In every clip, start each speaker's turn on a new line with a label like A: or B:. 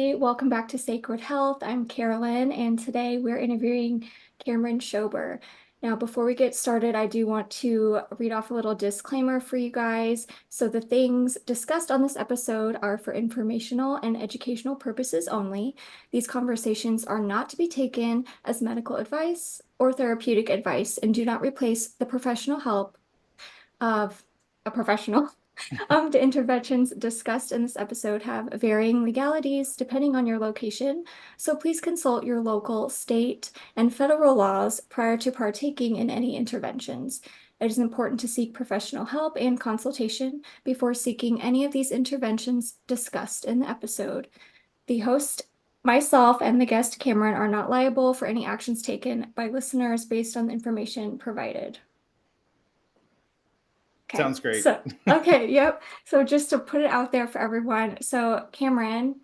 A: everybody. Welcome back to Sacred Health. I'm Carolyn, and today we're interviewing Cameron Schober. Now, before we get started, I do want to read off a little disclaimer for you guys. So the things discussed on this episode are for informational and educational purposes only. These conversations are not to be taken as medical advice or therapeutic advice and do not replace the professional help of a professional. The interventions discussed in this episode have varying legalities depending on your location, so please consult your local, state, and federal laws prior to partaking in any interventions. It is important to seek professional help and consultation before seeking any of these interventions discussed in the episode. The host, myself, and the guest, Cameron, are not liable for any actions taken by listeners based on the information provided. Okay.
B: Sounds great.
A: Okay, yep. So just to put it out there for everyone. So Cameron,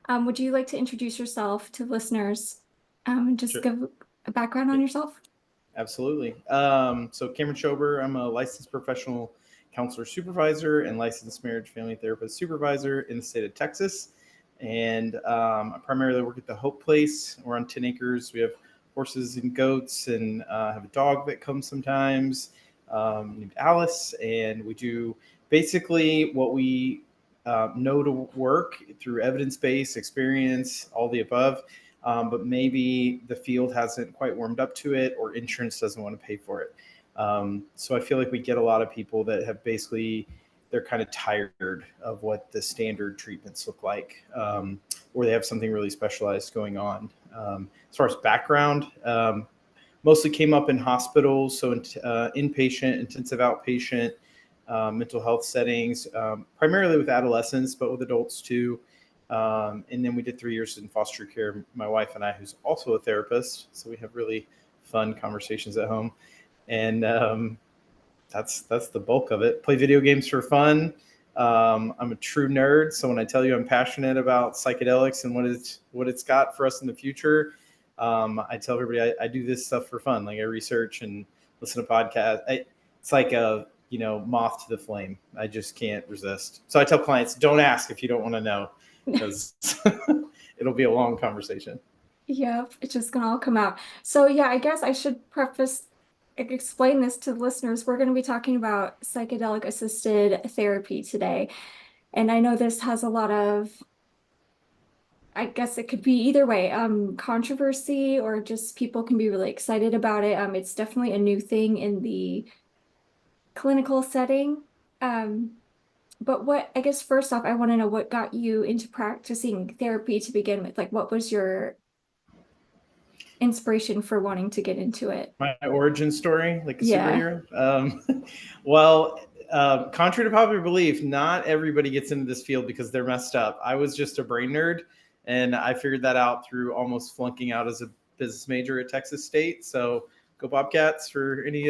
A: would you like to introduce yourself to listeners, and just
B: Sure.
A: give a background on yourself?
B: Absolutely. So Cameron Schober, I'm a licensed professional counselor supervisor and licensed marriage family therapist supervisor in the state of Texas. And I primarily work at the Hope Place. We're on 10 acres. We have horses and goats and have a dog that comes sometimes named Alice. And we do basically what we know to work through evidence-based experience, all the above. But maybe the field hasn't quite warmed up to it or insurance doesn't want to pay for it. So I feel like we get a lot of people that have basically, they're kind of tired of what the standard treatments look like, or they have something really specialized going on. As far as background, mostly came up in hospitals, so inpatient, intensive outpatient, mental health settings, primarily with adolescents, but with adults too. And then we did 3 years in foster care, my wife and I, who's also a therapist. So we have really fun conversations at home. And that's the bulk of it. Play video games for fun. I'm a true nerd. So when I tell you I'm passionate about psychedelics and what it's got for us in the future, I tell everybody I do this stuff for fun. Like I research and listen to podcasts. It's like a moth to the flame. I just can't resist. So I tell clients, don't ask if you don't want to know, because it'll be a long conversation.
A: Yep, it's just gonna all come out. So yeah, I guess I should explain this to the listeners. We're going to be talking about psychedelic assisted therapy today. And I know this has a lot of, I guess it could be either way, controversy, or just people can be really excited about it. It's definitely a new thing in the clinical setting. But I guess first off, I want to know what got you into practicing therapy to begin with. Like, what was your inspiration for wanting to get into it?
B: My origin story, like a
A: Yeah.
B: superhero. Well, contrary to popular belief, not everybody gets into this field because they're messed up. I was just a brain nerd, and I figured that out through almost flunking out as a business major at Texas State. So go Bobcats for any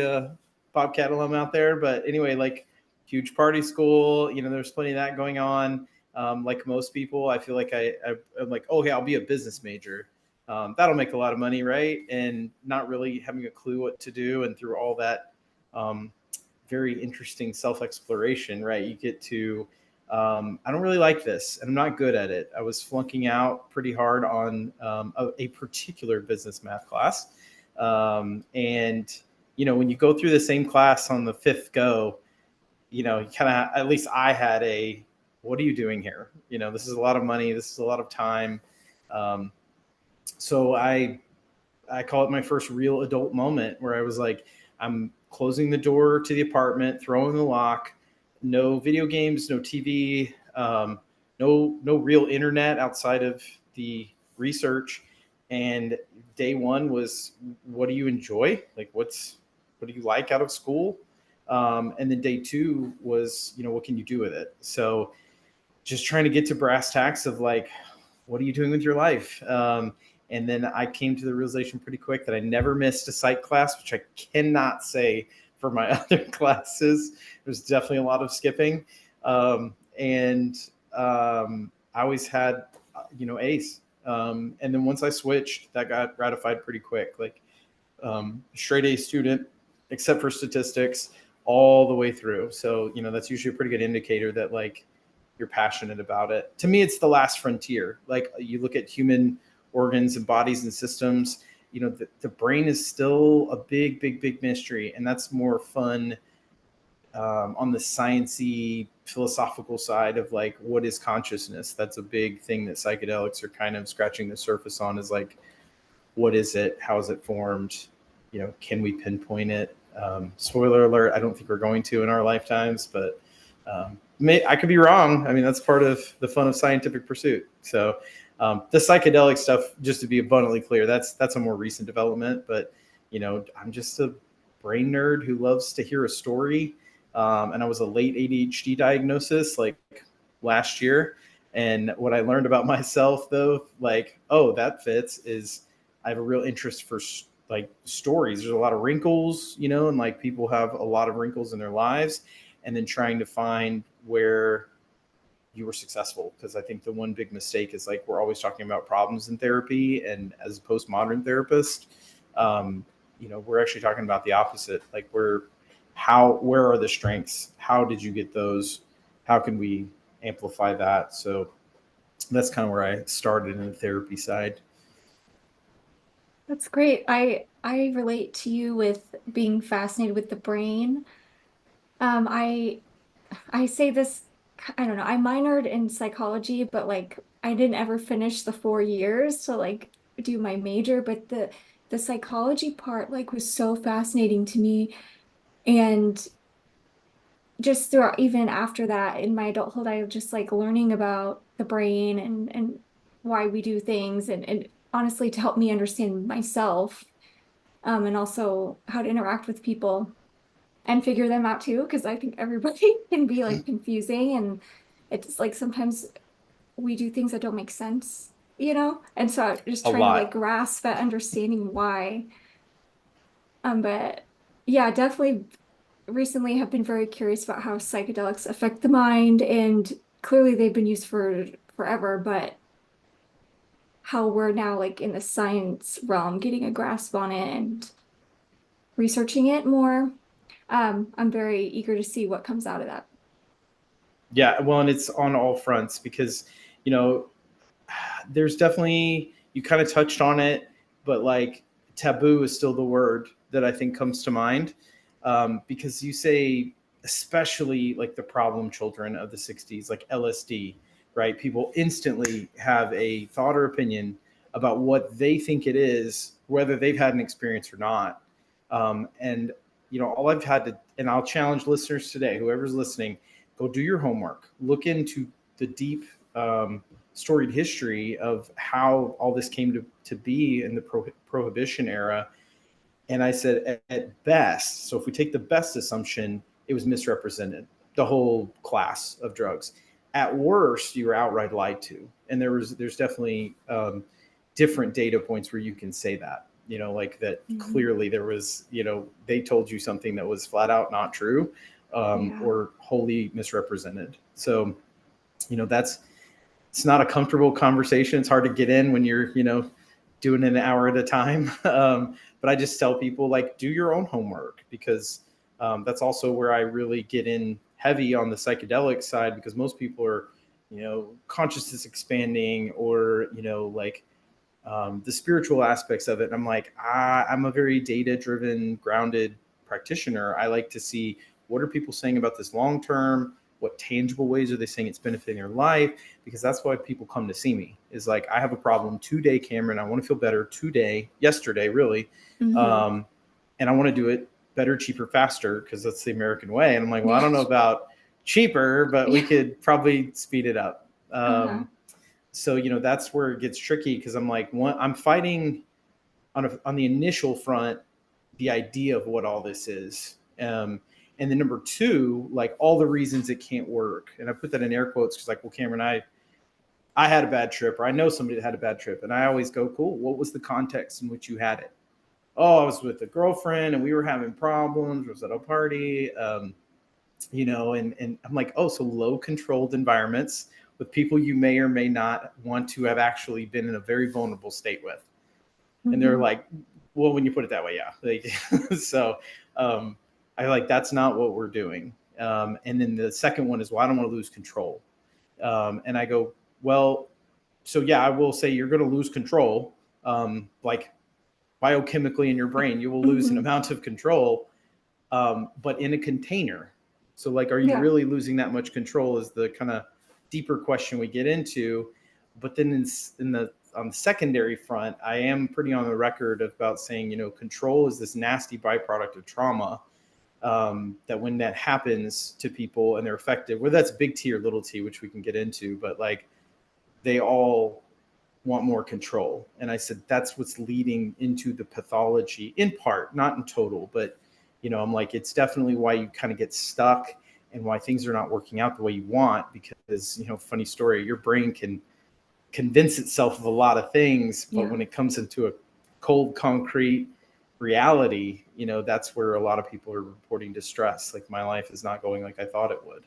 B: Bobcat alum out there. But anyway, like huge party school, there's plenty of that going on. Like most people, I feel like I'm like, oh, yeah, I'll be a business major. That'll make a lot of money, right? And not really having a clue what to do. And through all that um, very interesting self exploration, right? You get to, I don't really like this and I'm not good at it. I was flunking out pretty hard on a particular business math class. And, when you go through the same class on the fifth go, you kind of, at least I had what are you doing here? This is a lot of money. This is a lot of time. Um, so I call it my first real adult moment where I was like, I'm closing the door to the apartment, throwing the lock, no video games, no TV, no real internet outside of the research. And day one was, what do you enjoy? Like, what do you like out of school? And then day two was, what can you do with it? So just trying to get to brass tacks of like, what are you doing with your life? And then I came to the realization pretty quick that I never missed a psych class, which I cannot say for my other classes. There's definitely a lot of skipping. And I always had, A's. And then once I switched, that got ratified pretty quick. Like straight A student, except for statistics, all the way through. So, that's usually a pretty good indicator that like, you're passionate about it. To me, it's the last frontier. Like you look at human organs and bodies and systems, the brain is still a big, big, big mystery. And that's more fun on the sciencey philosophical side of like, what is consciousness? That's a big thing that psychedelics are kind of scratching the surface on, is like, what is it? How is it formed? Can we pinpoint it? Spoiler alert, I don't think we're going to in our lifetimes, but I could be wrong. I mean, that's part of the fun of scientific pursuit. So the psychedelic stuff, just to be abundantly clear, that's a more recent development. But I'm just a brain nerd who loves to hear a story. And I was a late ADHD diagnosis like last year. And what I learned about myself, though, like, oh, that fits, is I have a real interest for like stories. There's a lot of wrinkles, and like people have a lot of wrinkles in their lives, and then trying to find where you were successful. Because I think the one big mistake is like we're always talking about problems in therapy, and as a postmodern therapist, we're actually talking about the opposite. Like where are the strengths? How did you get those? How can we amplify that? So that's kind of where I started in the therapy side.
A: That's great. I relate to you with being fascinated with the brain. I say this, I don't know, I minored in psychology, but like I didn't ever finish the 4 years to like do my major, but the psychology part like was so fascinating to me. And just throughout, even after that in my adulthood, I was just like learning about the brain and why we do things and honestly to help me understand myself, and also how to interact with people and figure them out too, because I think everybody can be like confusing and it's like sometimes we do things that don't make sense, And so just
B: A
A: trying to like
B: lot.
A: grasp that understanding why. But yeah, definitely recently have been very curious about how psychedelics affect the mind, and clearly they've been used for forever, but how we're now like in the science realm getting a grasp on it and researching it more. I'm very eager to see what comes out of that.
B: Yeah, well, and it's on all fronts because, you know, there's definitely, you kind of touched on it, but like taboo is still the word that I think comes to mind, because you say, especially like the problem children of the 60s, like LSD, right? People instantly have a thought or opinion about what they think it is, whether they've had an experience or not. And, all I've had to, and I'll challenge listeners today, whoever's listening, go do your homework, look into the deep, storied history of how all this came to be in the prohibition era. And I said, at best, so if we take the best assumption, it was misrepresented, the whole class of drugs. At worst, you were outright lied to. And there's definitely different data points where you can say that, like that
A: Mhm.
B: clearly there was, they told you something that was flat out not true,
A: Yeah.
B: or wholly misrepresented. So, that's, it's not a comfortable conversation. It's hard to get in when you're, doing it an hour at a time. But I just tell people like, do your own homework, because that's also where I really get in heavy on the psychedelic side, because most people are, consciousness expanding, or, like the spiritual aspects of it. And I'm like, I'm a very data driven, grounded practitioner. I like to see, what are people saying about this long term? What tangible ways are they saying it's benefiting their life? Because that's why people come to see me, is like, I have a problem today, Cameron. I want to feel better today, yesterday, really.
A: Hmm.
B: Um, and I want to do it better, cheaper, faster, because that's the American way. And I'm like, well, I
A: Yeah.
B: don't know about cheaper, but we
A: Yeah.
B: could probably speed it up.
A: Uh-huh.
B: So that's where it gets tricky, because I'm like, one, I'm fighting on the initial front the idea of what all this is, and then number two, like all the reasons it can't work. And I put that in air quotes because, like, well, Cameron, I had a bad trip, or I know somebody that had a bad trip, and I always go, cool, what was the context in which you had it? Oh, I was with a girlfriend and we were having problems, was at a party, and I'm like, oh, so low controlled environments with people you may or may not want to have actually been in a very vulnerable state with. And they're
A: Hmm.
B: like, well, when you put it that way, yeah. Like, so I like, that's not what we're doing. And then the second one is, well, I don't want to lose control. And I go, well, so yeah, I will say you're going to lose control. Like biochemically in your brain, you will lose an
A: Hmm.
B: amount of control, but in a container. So like, are you
A: Yeah.
B: really losing that much control is the kind of deeper question we get into. But then in the on the secondary front, I am pretty on the record about saying, control is this nasty byproduct of trauma. That when that happens to people and they're affected, whether that's big T or little t, which we can get into, but like they all want more control. And I said, that's what's leading into the pathology in part, not in total, but I'm like, it's definitely why you kind of get stuck and why things are not working out the way you want. Because, funny story, your brain can convince itself of a lot of things, but
A: Yeah.
B: when it comes into a cold, concrete reality, that's where a lot of people are reporting distress. Like, my life is not going like I thought it would.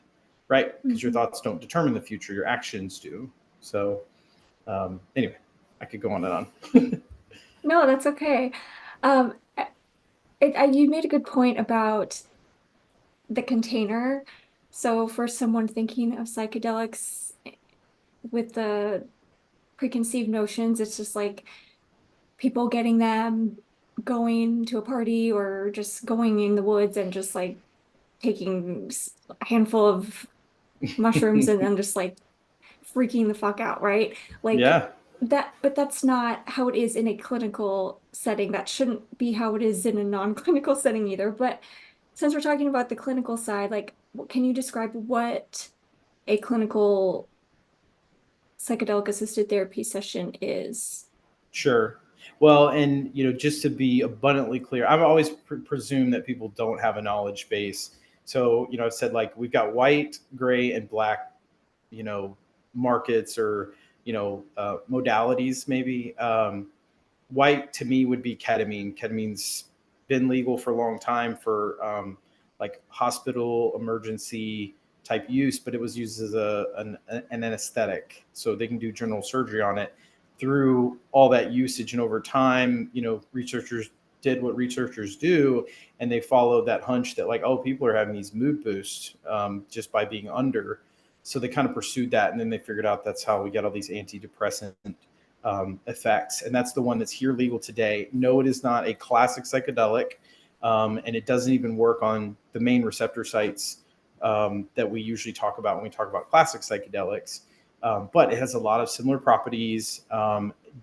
B: Right. Because your
A: Hmm.
B: thoughts don't determine the future, your actions do. So, anyway, I could go on and on.
A: No, that's okay. You made a good point about the container. So for someone thinking of psychedelics with the preconceived notions, it's just like people getting them, going to a party or just going in the woods and just like taking a handful of mushrooms and then just like freaking the fuck out, right? Like
B: Yeah,
A: that, but that's not how it is in a clinical setting. That shouldn't be how it is in a non-clinical setting either. But since we're talking about the clinical side, like, can you describe what a clinical psychedelic assisted therapy session is?
B: sure. Well, and just to be abundantly clear, I've always presumed that people don't have a knowledge base. So, I've said like we've got white, gray, and black, you know, markets or modalities maybe. White to me would be ketamine. Ketamine's been legal for a long time for like hospital emergency type use, but it was used as an anesthetic. So they can do general surgery on it. Through all that usage and over time, researchers did what researchers do, and they followed that hunch that like, oh, people are having these mood boosts just by being under. So they kind of pursued that, and then they figured out that's how we get all these antidepressant effects, and that's the one that's here legal today. No, it is not a classic psychedelic, and it doesn't even work on the main receptor sites that we usually talk about when we talk about classic psychedelics. But it has a lot of similar properties.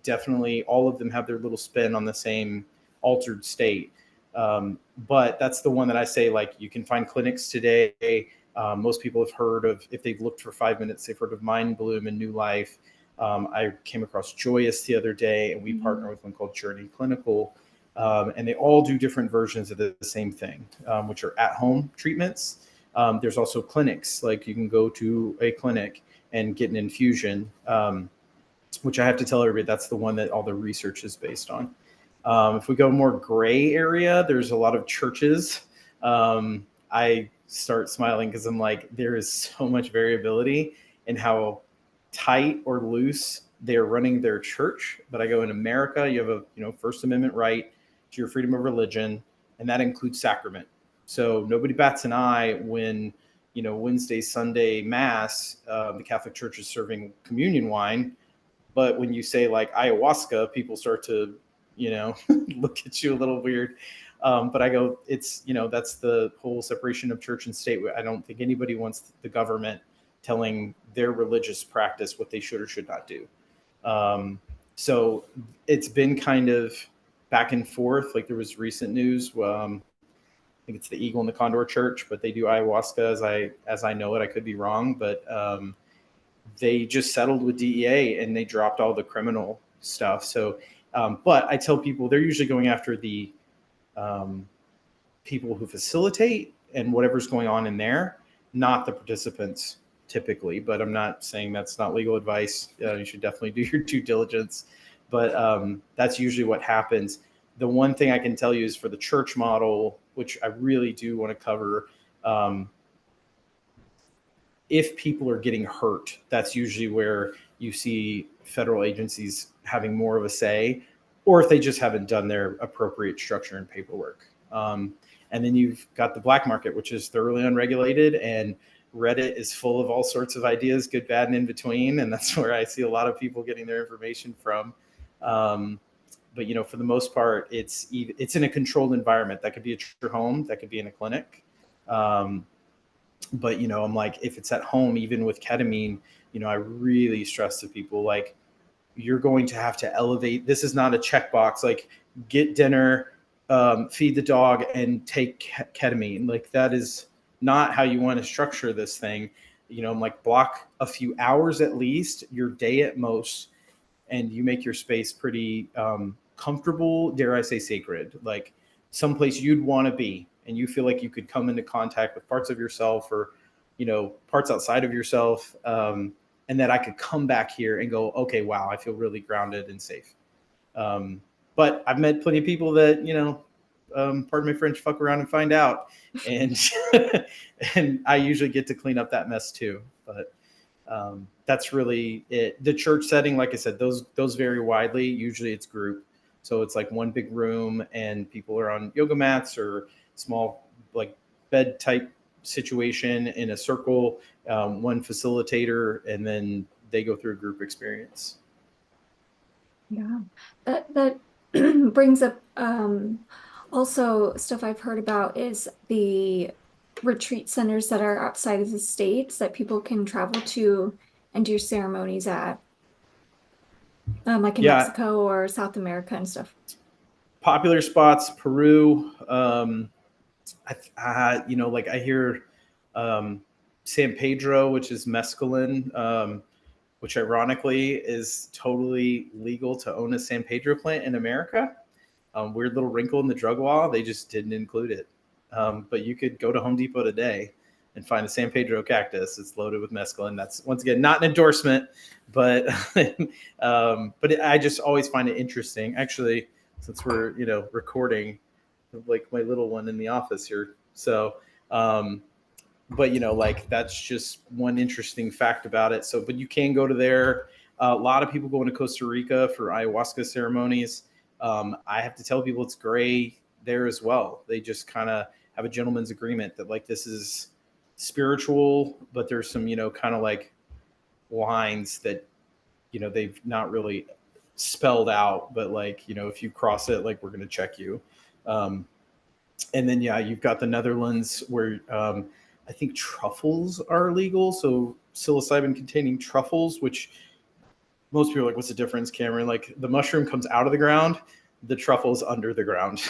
B: Definitely, all of them have their little spin on the same altered state. But that's the one that I say, like, you can find clinics today. Most people have heard of, if they've looked for 5 minutes, they've heard of Mind Bloom and New Life. I came across Joyous the other day, and we partner
A: Mhm.
B: with one called Journey Clinical. And they all do different versions of the same thing, which are at-home treatments. There's also clinics, like you can go to a clinic and get an infusion, which I have to tell everybody that's the one that all the research is based on. If we go more gray area, there's a lot of churches. I start smiling because I'm like, there is so much variability in how tight or loose they're running their church. But I go, in America, you have a First Amendment right to your freedom of religion, and that includes sacrament. So nobody bats an eye when Wednesday, Sunday mass, the Catholic Church is serving communion wine. But when you say like ayahuasca, people start to, look at you a little weird. But I go, it's, that's the whole separation of church and state. I don't think anybody wants the government telling their religious practice what they should or should not do. So it's been kind of back and forth. Like, there was recent news. I think it's the Eagle and the Condor Church, but they do ayahuasca as I know it. I could be wrong, but they just settled with DEA and they dropped all the criminal stuff. So, but I tell people they're usually going after the um, people who facilitate and whatever's going on in there, not the participants typically. But I'm not saying that's not legal advice. You should definitely do your due diligence. But that's usually what happens. The one thing I can tell you is for the church model, which I really do want to cover. If people are getting hurt, that's usually where you see federal agencies having more of a say, or if they just haven't done their appropriate structure and paperwork. And then you've got the black market, which is thoroughly unregulated and Reddit is full of all sorts of ideas, good, bad, and in between, and that's where I see a lot of people getting their information from. But for the most part, it's in a controlled environment. That could be at your home, that could be in a clinic. But I'm like, if it's at home, even with ketamine, I really stress to people, like, you're going to have to elevate. This is not a checkbox, like get dinner, feed the dog, and take ketamine. Like, that is not how you want to structure this thing. I'm like, block a few hours at least, your day at most, and you make your space pretty comfortable, dare I say sacred, like someplace you'd want to be, and you feel like you could come into contact with parts of yourself, or parts outside of yourself, and that I could come back here and go, okay, wow, I feel really grounded and safe. But I've met plenty of people that pardon my French, fuck around and find out, and and I usually get to clean up that mess too. But that's really it. The church setting, like I said, those vary widely. Usually it's group, so it's like one big room and people are on yoga mats or small, like, bed type situation in a circle, one facilitator, and then they go through a group experience.
A: Yeah, that brings up also stuff I've heard about is the retreat centers that are outside of the states that people can travel to and do ceremonies at, like in
B: Yeah,
A: Mexico or South America and stuff.
B: popular spots, Peru. Like I hear San Pedro, which is mescaline, which ironically is totally legal to own a San Pedro plant in America. Weird little wrinkle in the drug law, they just didn't include it. But you could go to Home Depot today and find a San Pedro cactus. It's loaded with mescaline. That's, once again, not an endorsement, but I just always find it interesting. Actually, since we're recording, like my little one in the office here, so but like, that's just one interesting fact about it. So, but you can go to there. A lot of people go into Costa Rica for ayahuasca ceremonies. I have to tell people it's gray there as well. They just kind of have a gentleman's agreement that, like, this is spiritual, but there's some kind of like lines that they've not really spelled out, but like, if you cross it, like, we're going to check you. And then, yeah, you've got the Netherlands where I think truffles are legal. So psilocybin containing truffles, which most people are like, what's the difference, Cameron? Like, the mushroom comes out of the ground, the truffle's under the ground.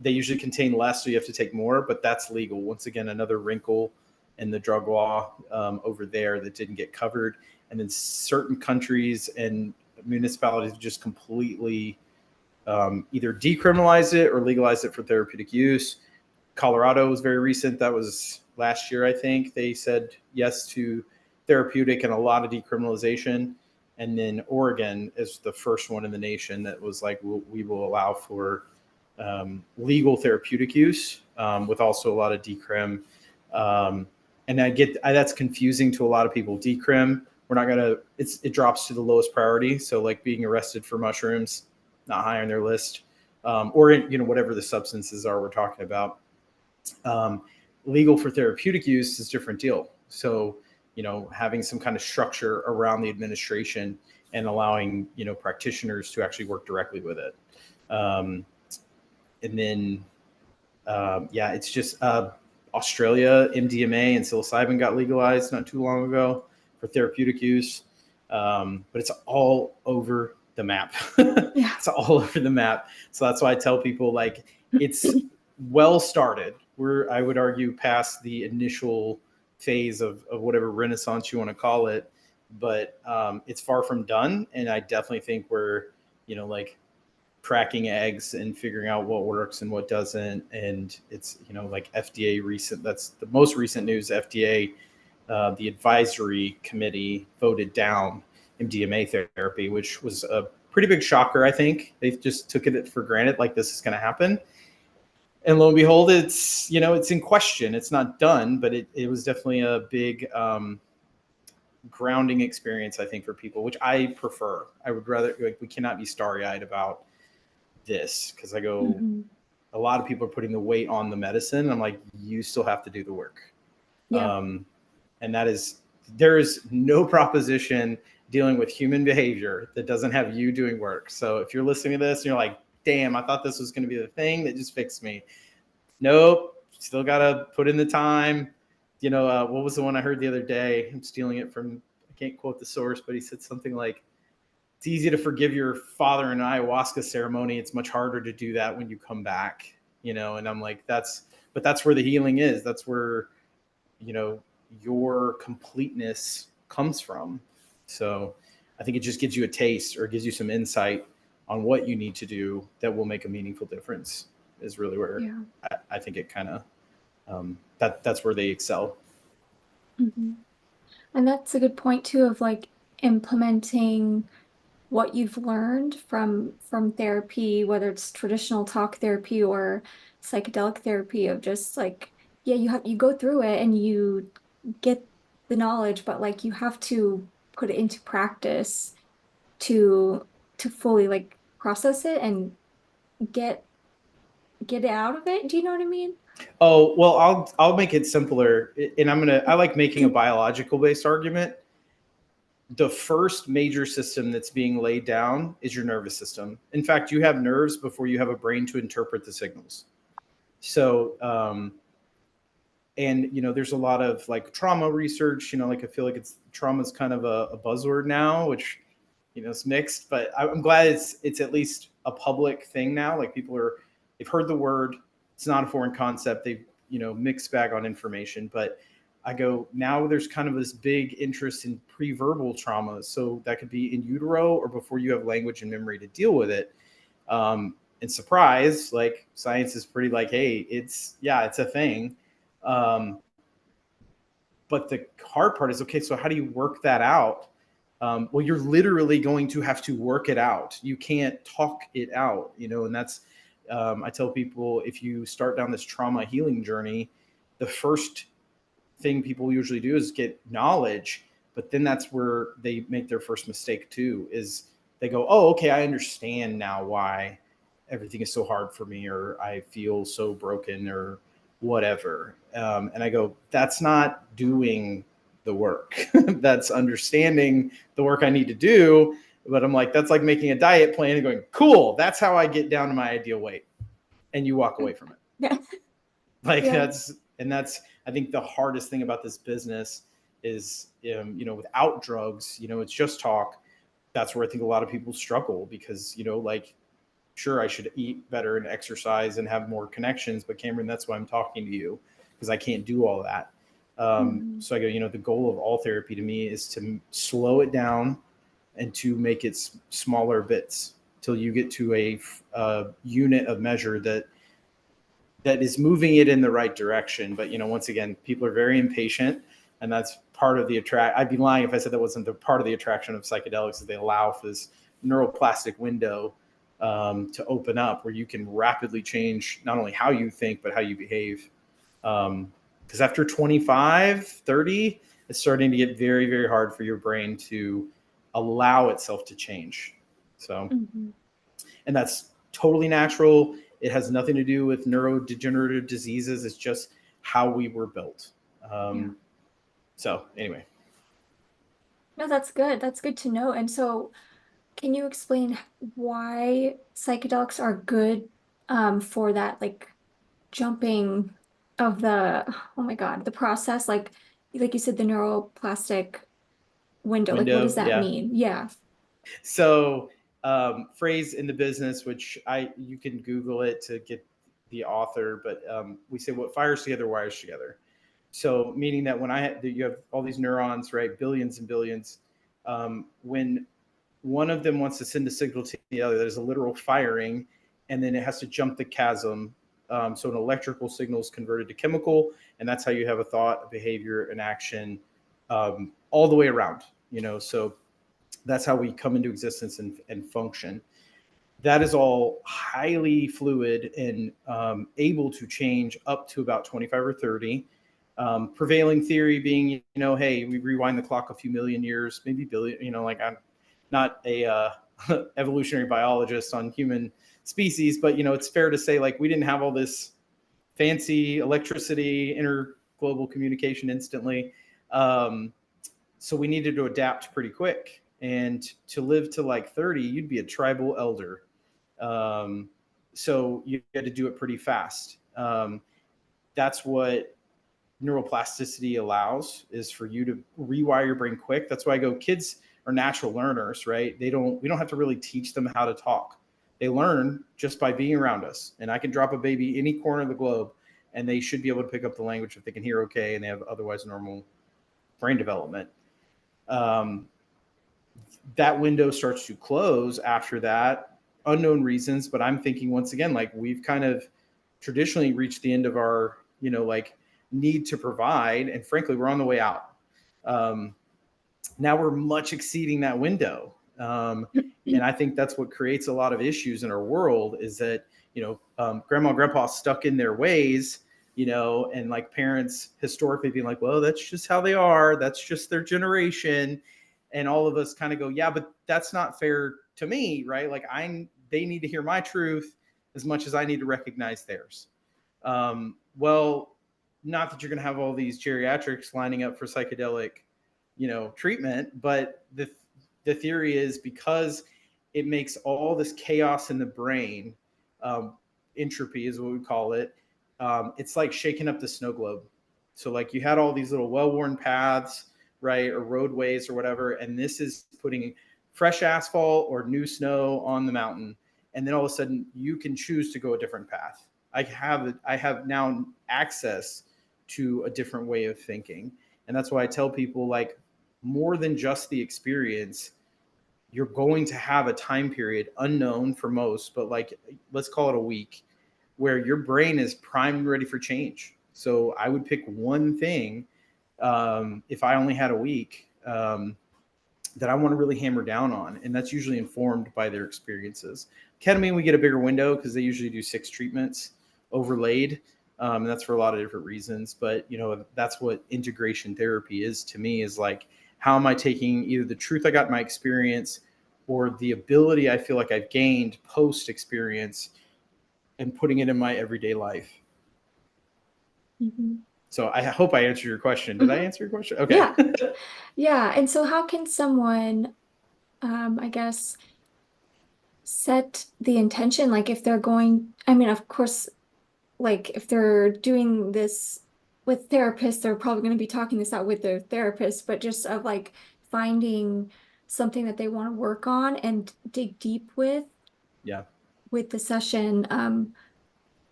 B: They usually contain less, so you have to take more, but that's legal. Once again, another wrinkle in the drug law over there that didn't get covered. And then certain countries and municipalities just completely either decriminalize it or legalize it for therapeutic use. Colorado was very recent. That was last year, I think. They said yes to therapeutic and a lot of decriminalization. And then Oregon is the first one in the nation that was like, we will allow for legal therapeutic use with also a lot of decrim. And that's confusing to a lot of people. Decrim, we're not gonna. It drops to the lowest priority. So, like, being arrested for mushrooms, not high on their list, or whatever the substances are we're talking about. Legal for therapeutic use is a different deal. So, having some kind of structure around the administration and allowing practitioners to actually work directly with it. And then it's just Australia, MDMA and psilocybin got legalized not too long ago for therapeutic use, but it's all over the map.
A: Yeah.
B: It's all over the map. So that's why I tell people, like, it's well started. We're, I would argue, past the initial phase of whatever renaissance you want to call it, but it's far from done. And I definitely think we're, like, cracking eggs and figuring out what works and what doesn't. And it's, like FDA recent, that's the most recent news. FDA, the advisory committee voted down MDMA therapy, which was a pretty big shocker. I think they just took it for granted, like this is going to happen. And lo and behold, it's, it's in question. It's not done, but it was definitely a big grounding experience, I think, for people, which I prefer. I would rather, like, we cannot be starry-eyed about this, because I go,
A: Mhm.
B: a lot of people are putting the weight on the medicine. I'm like, you still have to do the work.
A: Yeah.
B: And that is, there is no proposition dealing with human behavior that doesn't have you doing work. So if you're listening to this and you're like, damn, I thought this was going to be the thing that just fixed me. Nope. Still got to put in the time. What was the one I heard the other day? I'm stealing it from, I can't quote the source, but he said something like, it's easy to forgive your father in an ayahuasca ceremony. It's much harder to do that when you come back, and I'm like, but that's where the healing is. That's where, your completeness comes from. So I think it just gives you a taste or gives you some insight on what you need to do that will make a meaningful difference is really where
A: Yeah.
B: I think it kind of, that's where they excel.
A: Hmm. And that's a good point too of like implementing what you've learned from therapy, whether it's traditional talk therapy or psychedelic therapy of just like, yeah, you go through it and you get the knowledge, but like you have to put it into practice to to fully like process it and get get it out of it. Do you know what I mean?
B: Oh, well, I'll make it simpler. And I like making a biological based argument. The first major system that's being laid down is your nervous system. In fact, you have nerves before you have a brain to interpret the signals. So, and there's a lot of like trauma research. Like I feel like trauma is kind of a buzzword now, which it's mixed. But I'm glad it's at least a public thing now. Like they've heard the word. It's not a foreign concept. They've mixed bag on information, but I go, now there's kind of this big interest in pre-verbal trauma. So that could be in utero or before you have language and memory to deal with it. And surprise, like science is pretty like, hey, it's a thing. Um, but the hard part is, okay, so how do you work that out? Well, you're literally going to have to work it out. You can't talk it out, and that's, I tell people, if you start down this trauma healing journey, the first thing people usually do is get knowledge, but then that's where they make their first mistake too, is they go, oh, okay, I understand now why everything is so hard for me, or I feel so broken, or whatever. And I go, that's not doing the work. That's understanding the work I need to do. But I'm like, that's like making a diet plan and going, cool, that's how I get down to my ideal weight. And you walk away from it.
A: Yeah.
B: Like
A: Yeah.
B: that's I think the hardest thing about this business is, without drugs, it's just talk. That's where I think a lot of people struggle because, like, sure, I should eat better and exercise and have more connections, but Cameron, that's why I'm talking to you, because I can't do all that.
A: Mhm.
B: So I go, the goal of all therapy to me is to slow it down and to make it smaller bits till you get to a unit of measure that is moving it in the right direction. But once again, people are very impatient, and that's part of the attract. I'd be lying if I said that wasn't the part of the attraction of psychedelics, is they allow for this neuroplastic window to open up where you can rapidly change not only how you think but how you behave. Because after 25, 30, it's starting to get very, very hard for your brain to allow itself to change. So,
A: Mhm.
B: and that's totally natural. It has nothing to do with neurodegenerative diseases. It's just how we were built.
A: Yeah.
B: So anyway,
A: No, that's good. That's good to know. And so, can you explain why psychedelics are good for that, like jumping of the, oh my God, the process, like you said, the neuroplastic window. Like, what does
B: window,
A: that
B: yeah.
A: mean? Yeah.
B: So phrase in the business, which you can Google it to get the author, but we say what fires together wires together. So meaning that when you have all these neurons, right, billions and billions, when one of them wants to send a signal to the other, there's a literal firing, and then it has to jump the chasm. So an electrical signal is converted to chemical, and that's how you have a thought, a behavior, an action, all the way around. So that's how we come into existence and function. That is all highly fluid and able to change up to about 25 or 30. Prevailing theory being, hey, we rewind the clock a few million years, maybe billion, like I'm not a evolutionary biologist on human species, but, it's fair to say, like, we didn't have all this fancy electricity, global communication instantly. Um, so we needed to adapt pretty quick. And to live to like 30, you'd be a tribal elder. Um, so you had to do it pretty fast. That's what neuroplasticity allows, is for you to rewire your brain quick. That's why I go, kids are natural learners, right? We don't have to really teach them how to talk. They learn just by being around us. And I can drop a baby any corner of the globe and they should be able to pick up the language if they can hear okay and they have otherwise normal brain development. Um, that window starts to close after that, unknown reasons. But I'm thinking once again, like, we've kind of traditionally reached the end of our, like, need to provide. And frankly, we're on the way out. Um, Now we're much exceeding that window. And I think that's what creates a lot of issues in our world, is that, grandma and grandpa stuck in their ways, and like parents historically being like, well, that's just how they are. That's just their generation. And all of us kind of go, yeah, but that's not fair to me, right? Like, they need to hear my truth as much as I need to recognize theirs. Well, not that you're going to have all these geriatrics lining up for psychedelic, treatment, but the theory is, because it makes all this chaos in the brain, um, entropy is what we call it. It's like shaking up the snow globe. So like, you had all these little well-worn paths, right, or roadways or whatever, and this is putting fresh asphalt or new snow on the mountain, and then all of a sudden you can choose to go a different path. I have now access to a different way of thinking. And that's why I tell people, like, more than just the experience, you're going to have a time period unknown for most, but like, let's call it a week, where your brain is primed and ready for change. So I would pick one thing, if I only had a week, that I want to really hammer down on. And that's usually informed by their experiences. Ketamine, we get a bigger window because they usually do 6 treatments overlaid. And that's for a lot of different reasons. But, that's what integration therapy is to me, is like, how am I taking either the truth I got in my experience or the ability I feel like I've gained post experience and putting it in my everyday life.
A: Mhm.
B: So I hope I answered your question. Did I
A: Mhm.
B: answer your question? Okay.
A: Yeah. Yeah. And so how can someone, I guess, set the intention? Like if they're going, I mean, of course, like if they're doing this with therapists, they're probably going to be talking this out with their therapist, but just of like finding something that they want to work on and dig deep
B: Yeah.
A: with the session.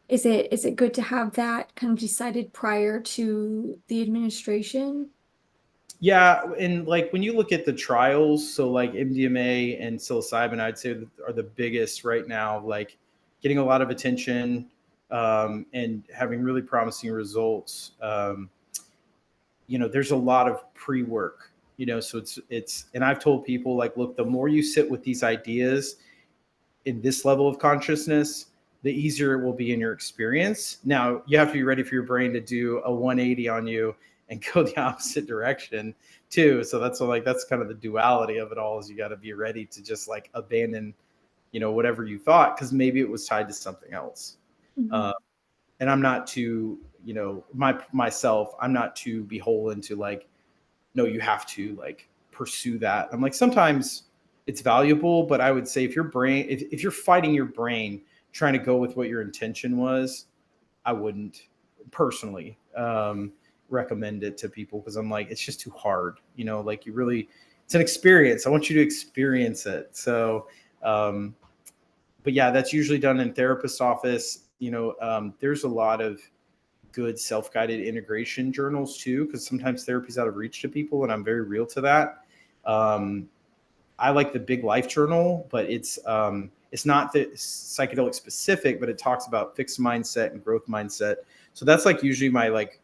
A: Is it good to have that kind of decided prior to the administration?
B: Yeah, and like, when you look at the trials, so like MDMA and psilocybin, I'd say that are the biggest right now, like getting a lot of attention, and having really promising results. There's a lot of pre-work, so and I've told people, like, look, the more you sit with these ideas in this level of consciousness, the easier it will be in your experience. Now, you have to be ready for your brain to do a 180 on you and go the opposite direction too. So that's kind of the duality of it all, is you got to be ready to just like abandon, whatever you thought, because maybe it was tied to something else.
A: Mhm.
B: Uh, and I'm not too, myself, I'm not too beholden to like, no, you have to like pursue that. I'm like, sometimes it's valuable, but I would say, if you're fighting your brain trying to go with what your intention was, I wouldn't personally, recommend it to people, because I'm like, it's just too hard. Like, it's an experience. I want you to experience it. So, but yeah, that's usually done in therapist's office. There's a lot of good self-guided integration journals too, because sometimes therapy's out of reach to people, and I'm very real to that. Um, I like the Big Life Journal, but it's not the psychedelic specific, but it talks about fixed mindset and growth mindset. So that's like usually my like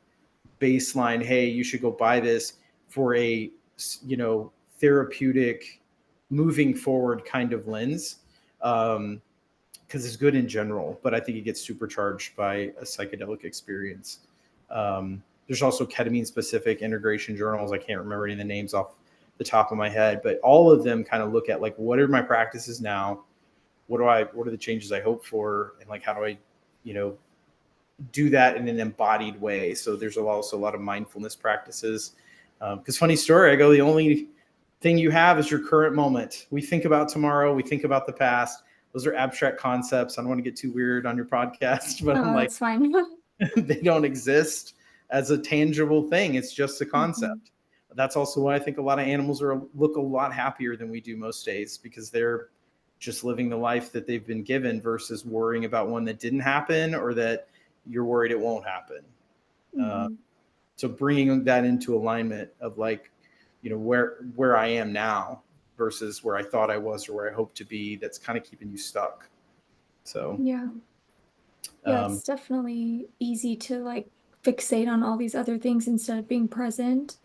B: baseline. Hey, you should go buy this for a therapeutic, moving forward kind of lens. Because it's good in general, but I think it gets supercharged by a psychedelic experience. There's also ketamine specific integration journals. I can't remember any of the names off the top of my head, but all of them kind of look at like, what are my practices now? What are the changes I hope for? And like, how do I, you know, do that in an embodied way. So there's also a lot of mindfulness practices. Because funny story, I go, the only thing you have is your current moment. We think about tomorrow, we think about the past. Those are abstract concepts. I don't want to get too weird on your podcast, but I'm
A: Oh,
B: like,
A: that's fine.
B: they don't exist as a tangible thing. It's just a
A: Mhm.
B: concept. That's also why I think a lot of animals look a lot happier than we do most days, because they're just living the life that they've been given versus worrying about one that didn't happen or that you're worried it won't happen. Uh,
A: Mhm.
B: so bringing that into alignment of like, where I am now versus where I thought I was or where I hope to be, that's kind of keeping you stuck. So,
A: Yeah. Yeah,
B: um,
A: it's definitely easy to like fixate on all these other things instead of being present.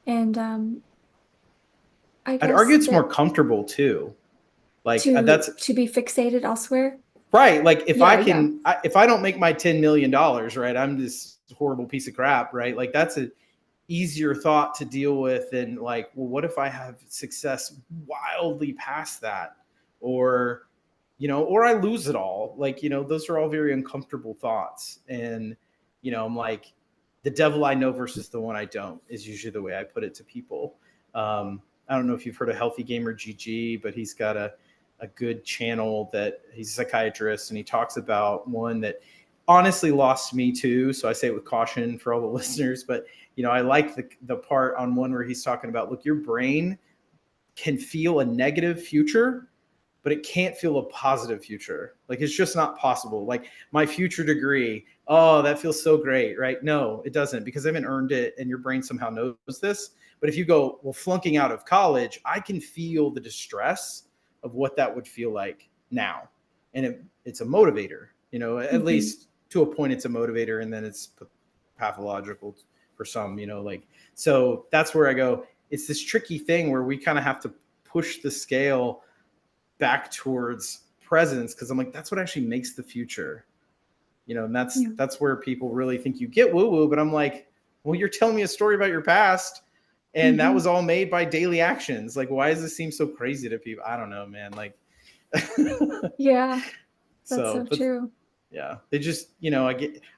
A: And I
B: I'd
A: guess
B: argue it's more
A: that
B: comfortable too. Like
A: to
B: that's
A: to be fixated elsewhere.
B: right. Like
A: Yeah, yeah.
B: if I don't make my $10 million, right, I'm this horrible piece of crap, right? Like that's a easier thought to deal with than like, well, what if I have success wildly past that, or or I lose it all? Like, those are all very uncomfortable thoughts, and I'm like, the devil I know versus the one I don't is usually the way I put it to people. I don't know if you've heard of Healthy Gamer GG, but he's got a good channel that he's a psychiatrist, and he talks about one that honestly lost me too. So I say it with caution for all the listeners, but I like the part on one where he's talking about, look, your brain can feel a negative future, but it can't feel a positive future. Like it's just not possible. Like my future degree, oh, that feels so great, right? No, it doesn't, because I haven't earned it, and your brain somehow knows this. But if you go, well, flunking out of college, I can feel the distress of what that would feel like now, and it's a motivator. At
A: Hmm.
B: least to a point, it's a motivator, and then it's pathological for some. Like, so that's where I go. It's this tricky thing where we kind of have to push the scale back towards presence, because I'm like, that's what actually makes the future. And
A: Yeah.
B: that's where people really think you get woo woo, but I'm like, well, you're telling me a story about your past, and that
A: Hmm.
B: was all made by daily actions. Like, why does this seem so crazy to people? I don't know, man. Like,
A: Yeah, that's so
B: but
A: true.
B: yeah, they just,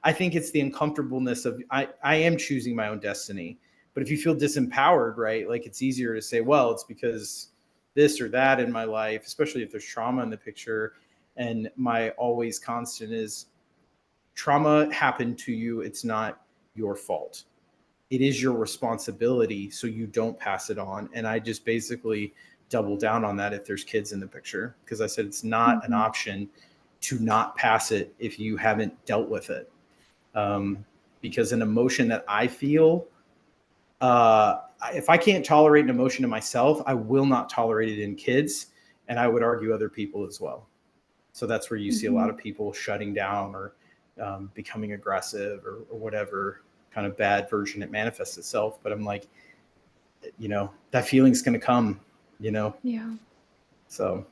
B: I think it's the uncomfortableness of, I am choosing my own destiny. But if you feel disempowered, right, like it's easier to say, well, it's because this or that in my life, especially if there's trauma in the picture. And my always constant is, trauma happened to you. It's not your fault. It is your responsibility, so you don't pass it on. And I just basically double down on that if there's kids in the picture, because I said it's not an
A: Hmm.
B: option to not pass it if you haven't dealt with it. Um, because an emotion that I feel, if I can't tolerate an emotion in myself, I will not tolerate it in kids, and I would argue other people as well. So that's where you see a lot
A: Hmm.
B: of people shutting down, or becoming aggressive, or whatever kind of bad version it manifests itself. But I'm like, that feeling's going to come, you know?
A: Yeah.
B: So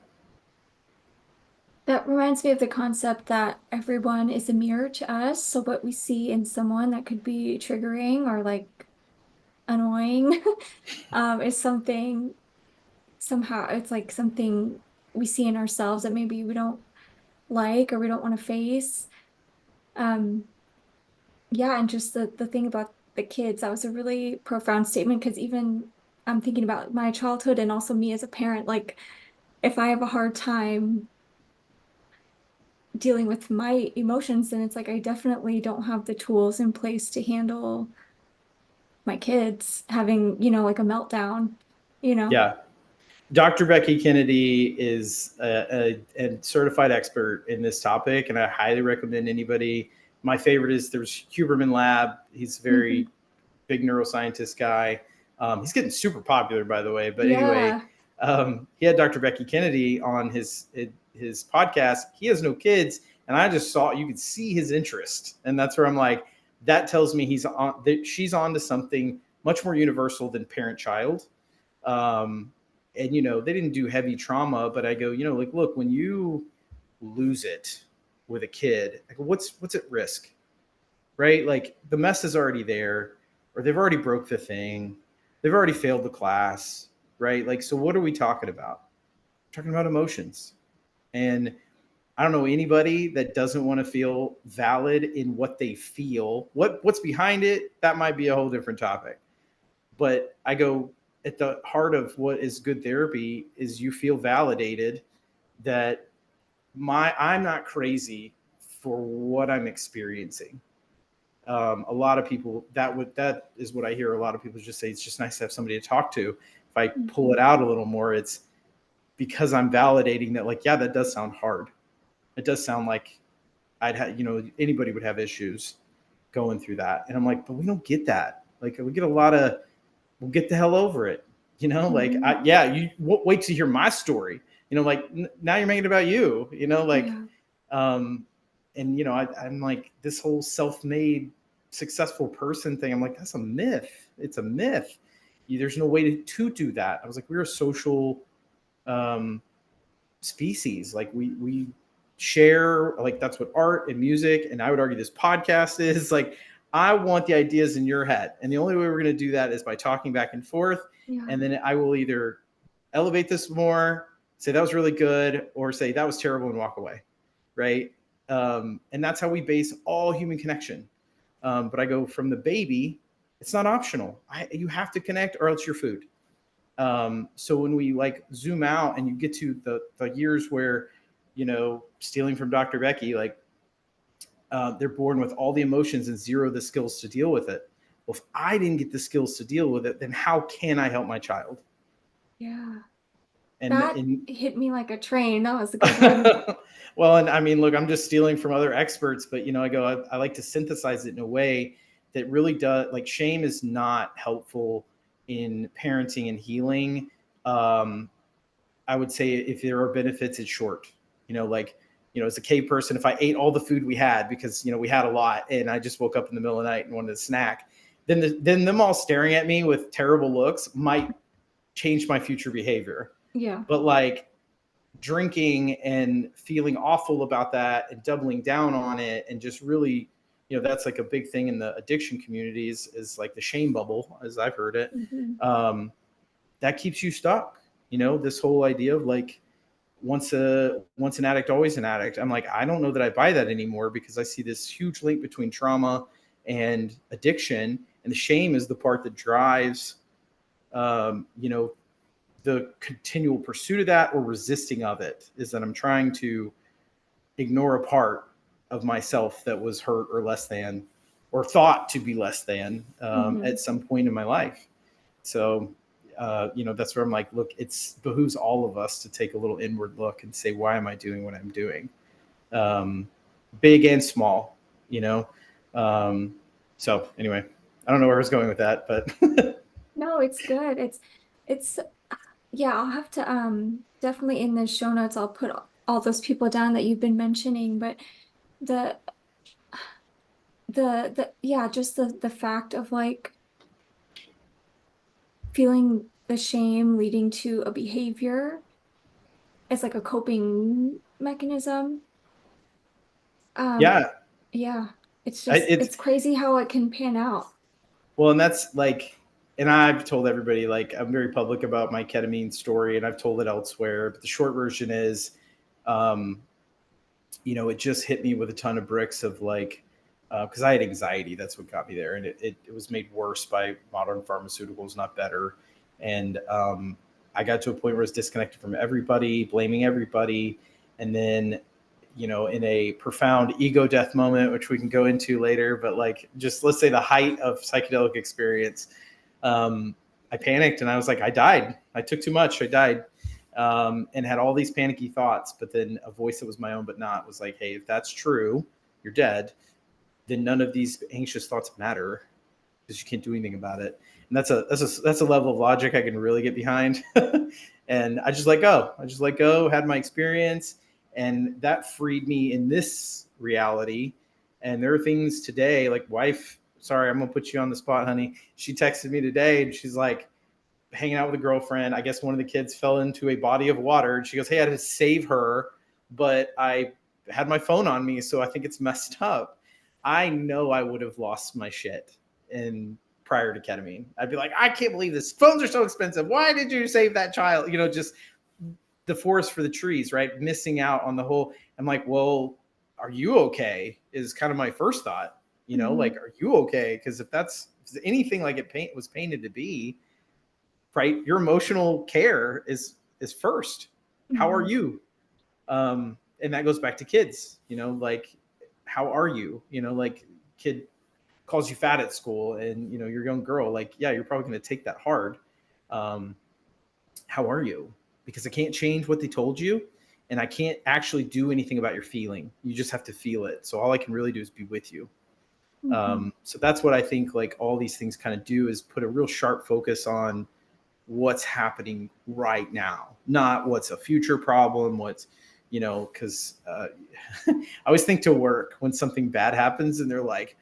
A: That reminds me of the concept that everyone is a mirror to us. So what we see in someone that could be triggering or like annoying is something somehow it's like something we see in ourselves that maybe we don't like or we don't want to face. Um, yeah, and just the thing about the kids, that was a really profound statement because even I'm thinking about my childhood and also me as a parent, like if I have a hard time dealing with my emotions, then it's like I definitely don't have the tools in place to handle my kids having, like a meltdown, you know?
B: yeah, Dr. Becky Kennedy is a certified expert in this topic, and I highly recommend anybody. My favorite is, there's Huberman Lab. He's a
A: Hmm.
B: very big neuroscientist guy. He's getting super popular, by the way. But anyway,
A: Yeah.
B: he had Dr. Becky Kennedy on his podcast. He has no kids, and I just saw, you could see his interest, and that's where I'm like, that tells me she's on to something much more universal than parent-child. Um, and they didn't do heavy trauma, but I go, like, look, when you lose it with a kid, I go, what's at risk, right? Like the mess is already there, or they've already broke the thing, they've already failed the class, right? Like, so what are we talking about? We're talking about emotions. And I don't know anybody that doesn't want to feel valid in what they feel. What's behind it, that might be a whole different topic. But I go, at the heart of what is good therapy is you feel validated that I'm not crazy for what I'm experiencing. A lot of people that is what I hear. A lot of people just say it's just nice to have somebody to talk to. If I pull it
A: Mhm.
B: out a little more, it's because I'm validating that, like, yeah, that does sound hard. It does sound like I'd have, anybody would have issues going through that. And I'm like, but we don't get that. Like, we get a lot of, we'll get the hell over it. Like,
A: Mhm.
B: you wait to hear my story. Like, now you're making it about you. Like,
A: Yeah.
B: um, and I'm like, this whole self-made successful person thing. I'm like, that's a myth. It's a myth. There's no way to do that. I was like, we're a social um, species. Like, we share, like, that's what art and music, and I would argue this podcast is like, I want the ideas in your head, and the only way we're going to do that is by talking back and forth.
A: Yeah.
B: And then I will either elevate this more, say that was really good, or say that was terrible and walk away, right? And that's how we base all human connection. But I go, from the baby, it's not optional. You have to connect or else you're food. So when we like zoom out and you get to the years where, stealing from Dr. Becky, like, they're born with all the emotions and zero the skills to deal with it. Well, if I didn't get the skills to deal with it, then how can I help my child?
A: Yeah.
B: And
A: That
B: and
A: hit me like a train. That was a good one.
B: well, and I mean, look, I'm just stealing from other experts, but I go, I like to synthesize it in a way that really does, like, shame is not helpful in parenting and healing. Um, I would say if there are benefits, it's short. Like, as a cave person, if I ate all the food we had because we had a lot, and I just woke up in the middle of the night and wanted a snack, then them all staring at me with terrible looks might change my future behavior.
A: Yeah.
B: But like, drinking and feeling awful about that and doubling down on it, and just really, that's like a big thing in the addiction communities, is like the shame bubble, as I've heard it.
A: Mhm.
B: um, that keeps you stuck. This whole idea of like, once an addict, always an addict. I'm like, I don't know that I buy that anymore, because I see this huge link between trauma and addiction, and the shame is the part that drives um, you know the continual pursuit of that, or resisting of it, is that I'm trying to ignore a part of myself that was hurt or less than, or thought to be less than, at
A: Mhm.
B: some point in my life. So, that's where I'm like, look, it's behooves all of us to take a little inward look and say, why am I doing what I'm doing? Um, Big and small, you know? Um, so anyway, I don't know where I was going with that, but
A: No, it's good. It's yeah, I'll have to definitely in the show notes I'll put all those people down that you've been mentioning, but the the yeah, just the fact of like feeling the shame leading to a behavior as like a coping mechanism. Um
B: yeah,
A: yeah,
B: it's
A: it's crazy how it can pan out.
B: well, and that's like, and I've told everybody, like, I'm very public about my ketamine story, and I've told it elsewhere. But the short version is, um, it just hit me with a ton of bricks of like, because I had anxiety. That's what got me there, and it was made worse by modern pharmaceuticals, not better. And I got to a point where I was disconnected from everybody, blaming everybody, and then, in a profound ego death moment, which we can go into later, but like, just let's say the height of psychedelic experience, um, I panicked and I was like, I died. I took too much. I died. And had all these panicky thoughts. But then a voice that was my own, but not, was like, hey, if that's true, you're dead. Then none of these anxious thoughts matter, because you can't do anything about it. And that's a level of logic I can really get behind. And I just let go. I just let go. Had my experience, and that freed me in this reality. And there are things today, like, wife. Sorry, I'm gonna put you on the spot, honey. She texted me today, and she's like, hanging out with a girlfriend. I guess one of the kids fell into a body of water, and she goes, "Hey, I had to save her, but I had my phone on me, so I think it's messed up." I know I would have lost my shit in prior to ketamine. I'd be like, I can't believe this. Phones are so expensive. Why did you save that child? Just the forest for the trees, right? Missing out on the whole. I'm like, well, are you okay? Is kind of my first thought.
A: Mm-hmm.
B: Like, are you okay? Because if that's anything like was painted to be, right? Your emotional care is first. How are
A: Mm-hmm.
B: you? And that goes back to kids. Like, how are you? Like, kid calls you fat at school, and you're a young girl. Like, yeah, you're probably going to take that hard. Um, how are you? Because I can't change what they told you, and I can't actually do anything about your feeling. You just have to feel it. So all I can really do is be with you.
A: Mm-hmm.
B: So that's what I think, like, all these things kind of do, is put a real sharp focus on what's happening right now, not what's a future problem, because I always think to work when something bad happens and they're like,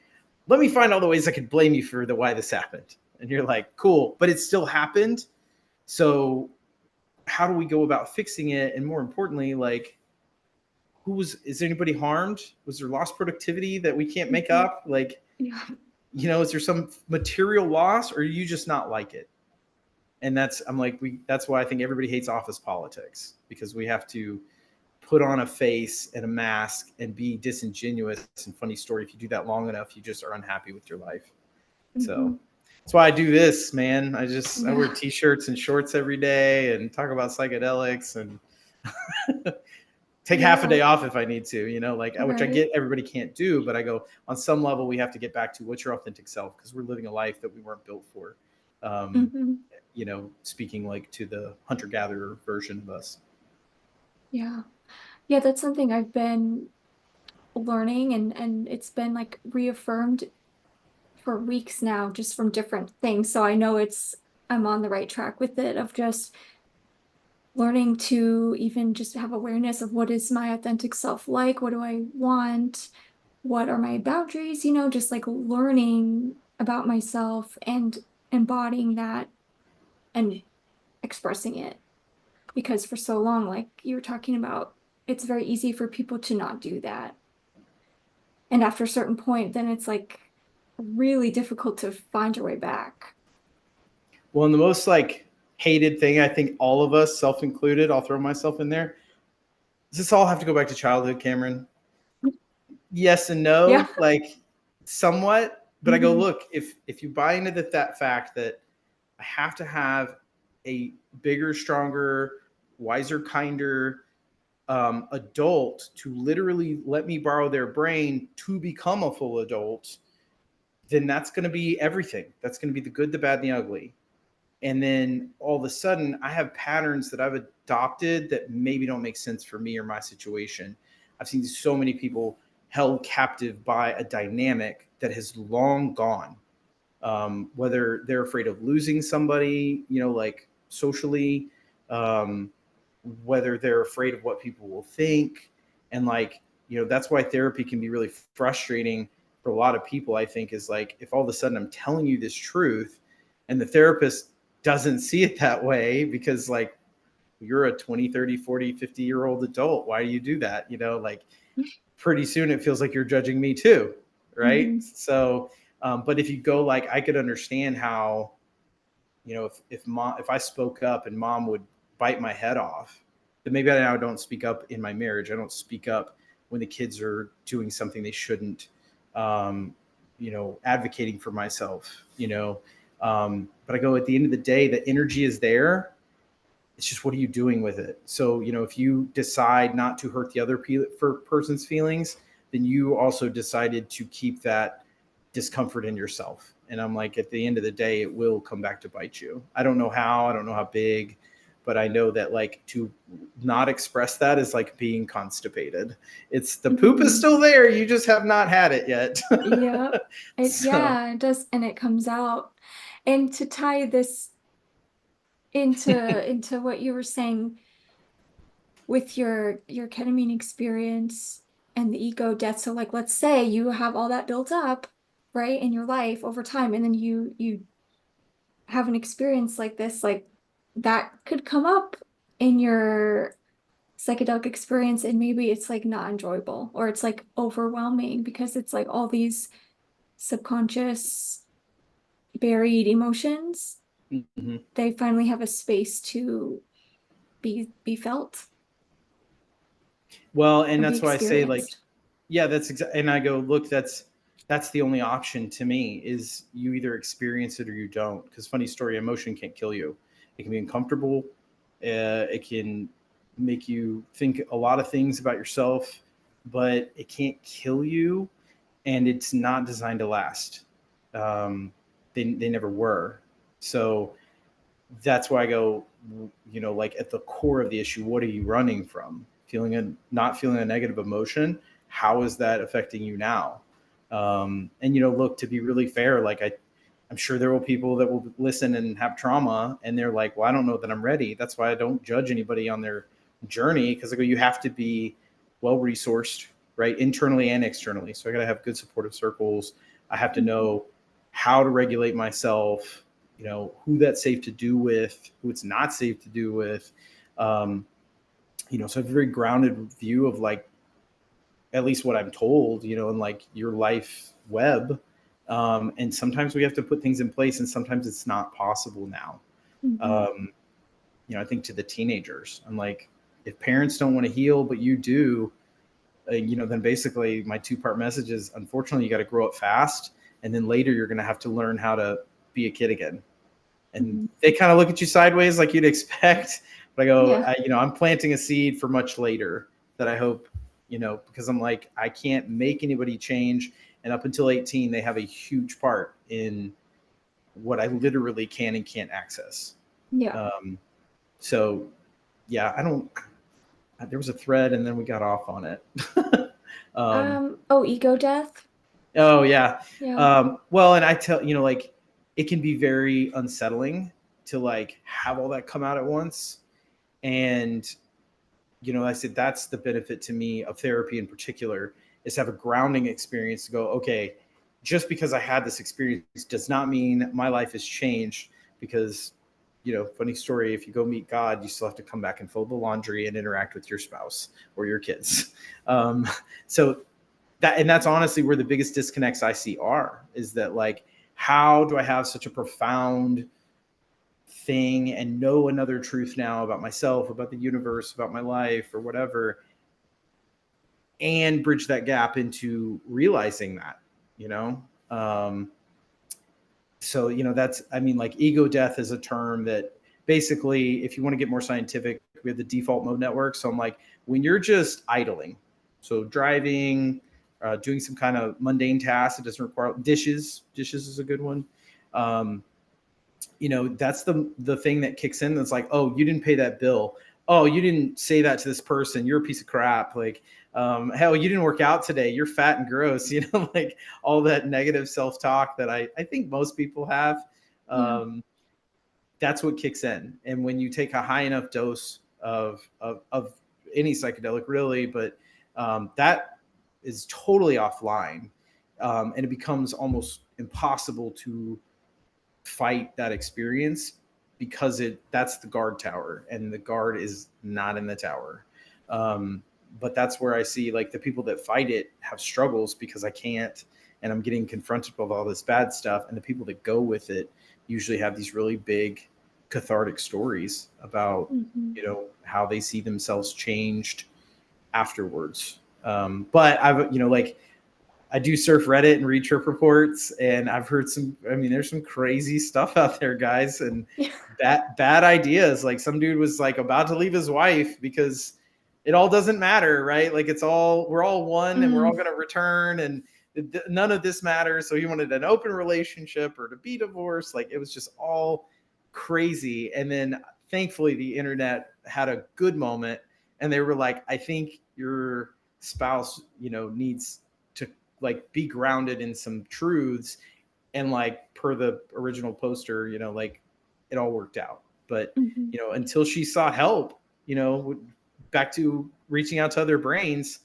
B: let me find all the ways I could blame you for the why this happened. And you're like, cool, but it still happened. So how do we go about fixing it? And more importantly, like, is anybody harmed? Was there lost productivity that we can't make
A: Mm-hmm.
B: up? Like,
A: Yeah.
B: is there some material loss, or you just not like it? And that's why I think everybody hates office politics, because we have to put on a face and a mask and be disingenuous and funny story. If you do that long enough, you just are unhappy with your life. So
A: Mm-hmm.
B: that's why I do this, man. I wear
A: Yeah.
B: t-shirts and shorts every day and talk about psychedelics and take half a
A: Yeah.
B: day off if I need to, like, which I
A: Right.
B: get everybody can't do, but I go, on some level we have to get back to what's your authentic self, because we're living a life that we weren't built for. Um,
A: Mm-hmm.
B: Speaking like to the hunter gatherer version of us.
A: Yeah. Yeah, that's something I've been learning, and it's been like reaffirmed for weeks now, just from different things. So I know I'm on the right track with it, of just learning to even just have awareness of what is my authentic self like, what do I want, what are my boundaries, just like learning about myself and embodying that and expressing it. Because for so long, like you were talking about, it's very easy for people to not do that. And after a certain point, then it's like really difficult to find your way back.
B: Well, and the most, like, hated thing, I think all of us, self included, I'll throw myself in there. Does this all have to go back to childhood, Cameron? Yes and
A: Yeah.
B: no, like, somewhat. But I go,
A: Hmm.
B: look, if you buy into that fact that I have to have a bigger, stronger, wiser, kinder adult to literally let me borrow their brain to become a full adult, then that's going to be everything. That's going to be the good, the bad, and the ugly. And then all of a sudden, I have patterns that I've adopted that maybe don't make sense for me or my situation. I've seen so many people held captive by a dynamic that has long gone. Whether they're afraid of losing somebody, like, socially, um, whether they're afraid of what people will think. And, like, that's why therapy can be really frustrating for a lot of people, I think, is like, if all of a sudden I'm telling you this truth and the therapist doesn't see it that way, because, like, you're a 20, 30, 40, 50-year-old adult, why do you do that? Like, pretty soon it feels like you're judging me too, right?
A: Hmm.
B: So but if you go, like, I could understand how, if I spoke up and mom would bite my head off, then maybe I now don't speak up in my marriage. I don't speak up when the kids are doing something they shouldn't. Um, Advocating for myself. But I go, at the end of the day, the energy is there. It's just, what are you doing with it? So, if you decide not to hurt the other person's feelings, then you also decided to keep that discomfort in yourself. And I'm like, at the end of the day, it will come back to bite you. I don't know how, I don't know how big, but I know that, like, to not express that is like being constipated. It's the poop is
A: Hmm.
B: still there. You just have not had it yet.
A: Yep.
B: So,
A: Yeah, it does, and it comes out. And to tie this into what you were saying with your ketamine experience and the ego death. So like let's say you have all that built up, right, in your life over time, and then you have an experience like this, like that could come up in your psychedelic experience, and maybe it's like not enjoyable, or it's like overwhelming because it's like all these subconscious buried emotions.
B: mhm.
A: They finally have a space to be felt
B: Well, and
A: and be
B: that's why I say like,
A: experienced.
B: yeah, that's exactly. And I go, look, that's the only option to me is you either experience it or you don't. Because funny story, emotion can't kill you. It can be uncomfortable. It can make you think a lot of things about yourself, but it can't kill you, and it's not designed to last. Um, they never were. So that's why I go, like at the core of the issue, what are you running from? Not feeling a negative emotion. How is that affecting you now? And look, to be really fair, like I'm sure there will people that will listen and have trauma, and they're like, well, I don't know that I'm ready. That's why I don't judge anybody on their journey, because I go, you have to be well resourced, right, internally and externally. So I got to have good supportive circles. I have to
A: Mhm.
B: know how to regulate myself, who that's safe to do with, who it's not safe to do with. um, so I have a very grounded view of like at least what I'm told, in like your life web. And sometimes we have to put things in place, and sometimes it's not possible now.
A: Mhm.
B: um, I think to the teenagers, I'm like, if parents don't want to heal but you do, then basically my two-part message is, unfortunately, you got to grow up fast, and then later you're going to have to learn how to be a kid again. And
A: Mhm.
B: they kind of look at you sideways like you'd expect. But I go,
A: Yeah.
B: I'm planting a seed for much later that I hope, because I'm like, I can't make anybody change. And up until 18, they have a huge part in what I literally can and can't access.
A: Yeah.
B: Um, so, yeah, I don't, there was a thread and then we got off on it. um,
A: Oh, ego death.
B: oh, yeah.
A: Yeah.
B: Well, and I tell, like, it can be very unsettling to like have all that come out at once. And I said that's the benefit to me of therapy in particular, is to have a grounding experience to go, okay, just because I had this experience does not mean my life has changed. Because funny story, if you go meet God, you still have to come back and fold the laundry and interact with your spouse or your kids. So that's honestly where the biggest disconnects I see is that, like, how do I have such a profound thing and know another truth now about myself, about the universe, about my life, or whatever, and bridge that gap into realizing that, you know? Um, so, that's, I mean, like, ego death is a term that basically, if you want to get more scientific, we have the default mode network. So I'm like, when you're just idling, so driving, doing some kind of mundane task that doesn't require dishes is a good one. Um, that's the thing that kicks in. That's like, oh, you didn't pay that bill. Oh, you didn't say that to this person. You're a piece of crap. Like, hell, you didn't work out today. You're fat and gross. Like all that negative self-talk that I think most people have.
A: Yeah.
B: Um, that's what kicks in. And when you take a high enough dose of any psychedelic, really, but that is totally offline, and it becomes almost impossible to fight that experience, because that's the guard tower, and the guard is not in the tower. But that's where I see, like, the people that fight it have struggles because I can't, and I'm getting confronted with all this bad stuff. And the people that go with it usually have these really big cathartic stories about
A: Mhm.
B: how they see themselves changed afterwards. But I've, like, I do surf Reddit and read trip reports, and I've heard some. I mean, there's some crazy stuff out there, guys, and
A: Yeah.
B: bad ideas. Like, some dude was like about to leave his wife because it all doesn't matter, right? Like, we're all one, and we're all
A: Mm.
B: going to return, and none of this matters. So he wanted an open relationship or to be divorced. Like, it was just all crazy. And then thankfully the internet had a good moment, and they were like, I think your spouse, needs to, like, be grounded in some truths. And, like, per the original poster, like, it all worked out. But
A: Mhm.
B: until she sought help, back to reaching out to other brains,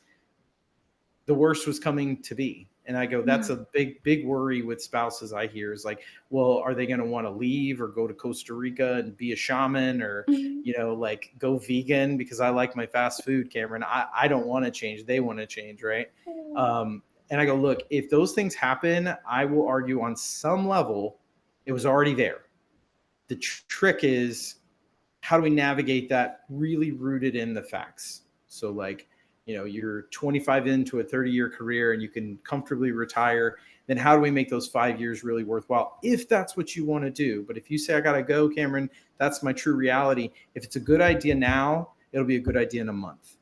B: the worst was coming to be. And I go, that's
A: Yeah.
B: a big worry with spouses. I hear is like, well, are they going to want to leave or go to Costa Rica and be a shaman, or
A: Mhm.
B: like, go vegan because I like my fast food, Cameron? I don't want to change, they want to change, right? And I go, look, if those things happen, I will argue on some level it was already there. The trick is how do we navigate that really rooted in the facts? So like, you're 25 into a 30-year career and you can comfortably retire. Then how do we make those 5 years really worthwhile if that's what you want to do? But if you say, I got to go, Cameron, that's my true reality. If it's a good idea now, it'll be a good idea in a month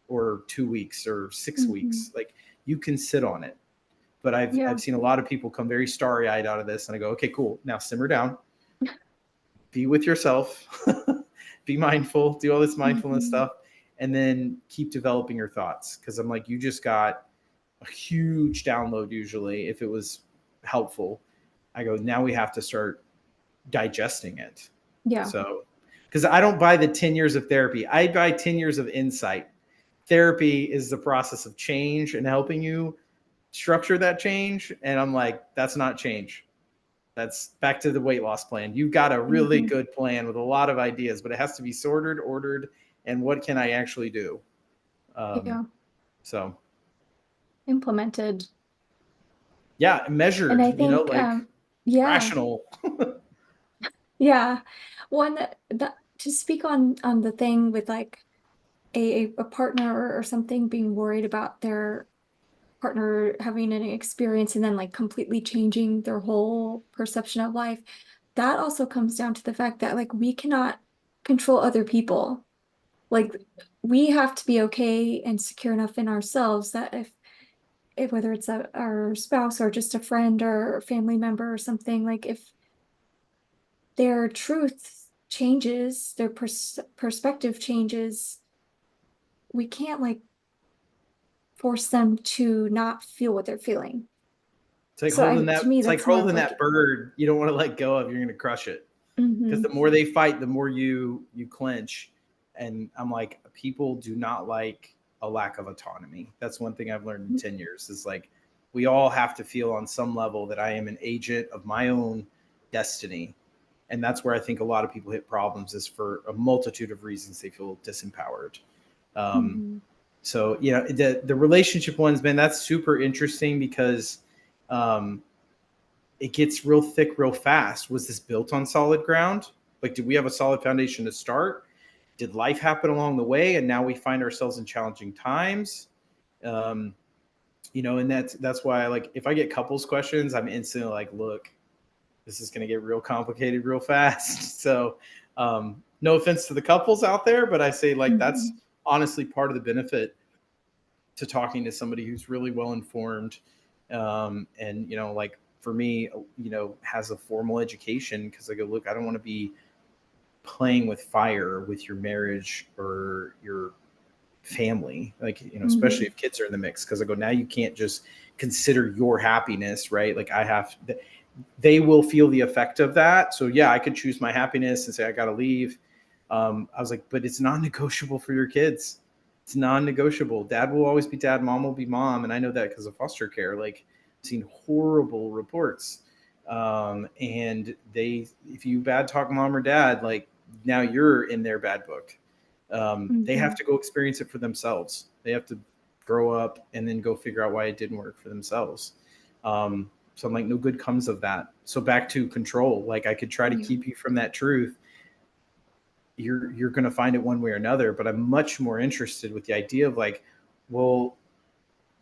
B: or 2 weeks or 6 weeks. Like, you can sit on it. But
A: Yeah.
B: I've seen a lot of people come very starry-eyed out of this, and I go, okay, cool. Now simmer down, be with yourself, be mindful, do all this mindfulness stuff, and then keep developing your thoughts. Because I'm like, you just got a huge download. Usually, if it was helpful, I go, now we have to start digesting it.
A: Yeah.
B: So, because I don't buy the 10 years of therapy, I buy 10 years of insight. Therapy is the process of change and helping you structure that change. And I'm like, that's not change. That's back to the weight loss plan. You've got a really good plan with a lot of ideas, but it has to be sorted, ordered, and what can I actually do?
A: Yeah.
B: So,
A: Implemented.
B: yeah,
A: And
B: measured,
A: I think,
B: like
A: yeah,
B: rational.
A: yeah. One that to speak on the thing with like a partner or something being worried about their partner having an experience and then like completely changing their whole perception of life. That also comes down to the fact that like we cannot control other people. Like we have to be okay and secure enough in ourselves that if whether it's our spouse or just a friend or family member or something, like if their truth changes, their perspective changes, we can't like force them to not feel what they're feeling.
B: It's like
A: So
B: holding
A: to
B: that.
A: me,
B: It's like
A: that's more of
B: holding that
A: like,
B: bird. You don't want to let go of. You're going to crush it. Because the
A: mhm,
B: more they fight, the more you clench. And I'm like, people do not like a lack of autonomy. That's one thing I've learned in 10 years is like, we all have to feel on some level that I am an agent of my own destiny. And that's where I think a lot of people hit problems is for a multitude of reasons they feel disempowered. Um,
A: mhm,
B: so, the relationship ones, man, that's super interesting because um, it gets real thick real fast. Was this built on solid ground? Like, did we have a solid foundation to start? Did life happen along the way and now we find ourselves in challenging times? um, and that's why I like, if I get couples questions, I'm instantly like, look, this is going to get real complicated real fast. So no offense to the couples out there, but I say like, that's
A: mhm.
B: honestly part of the benefit to talking to somebody who's really well informed, and like for me, has a formal education, because I go, look, I don't want to be playing with fire with your marriage or your family, like, especially
A: Mhm.
B: if kids are in the mix, because I go, now you can't just consider your happiness, right? Like, they will feel the effect of that. So yeah, I could choose my happiness and say I got to leave. I was like, but it's non-negotiable for your kids. It's non-negotiable. Dad will always be dad. Mom will be mom. And I know that because of foster care. Like, I've seen horrible reports. And if you bad talk mom or dad, like, now you're in their bad book. They have
A: Mhm.
B: to go experience it for themselves. They have to grow up and then go figure out why it didn't work for themselves. So I'm like, no good comes of that. So back to control. Like, I could try to
A: Yeah.
B: keep you from that truth. You're going to find it one way or another. But I'm much more interested with the idea of like, well,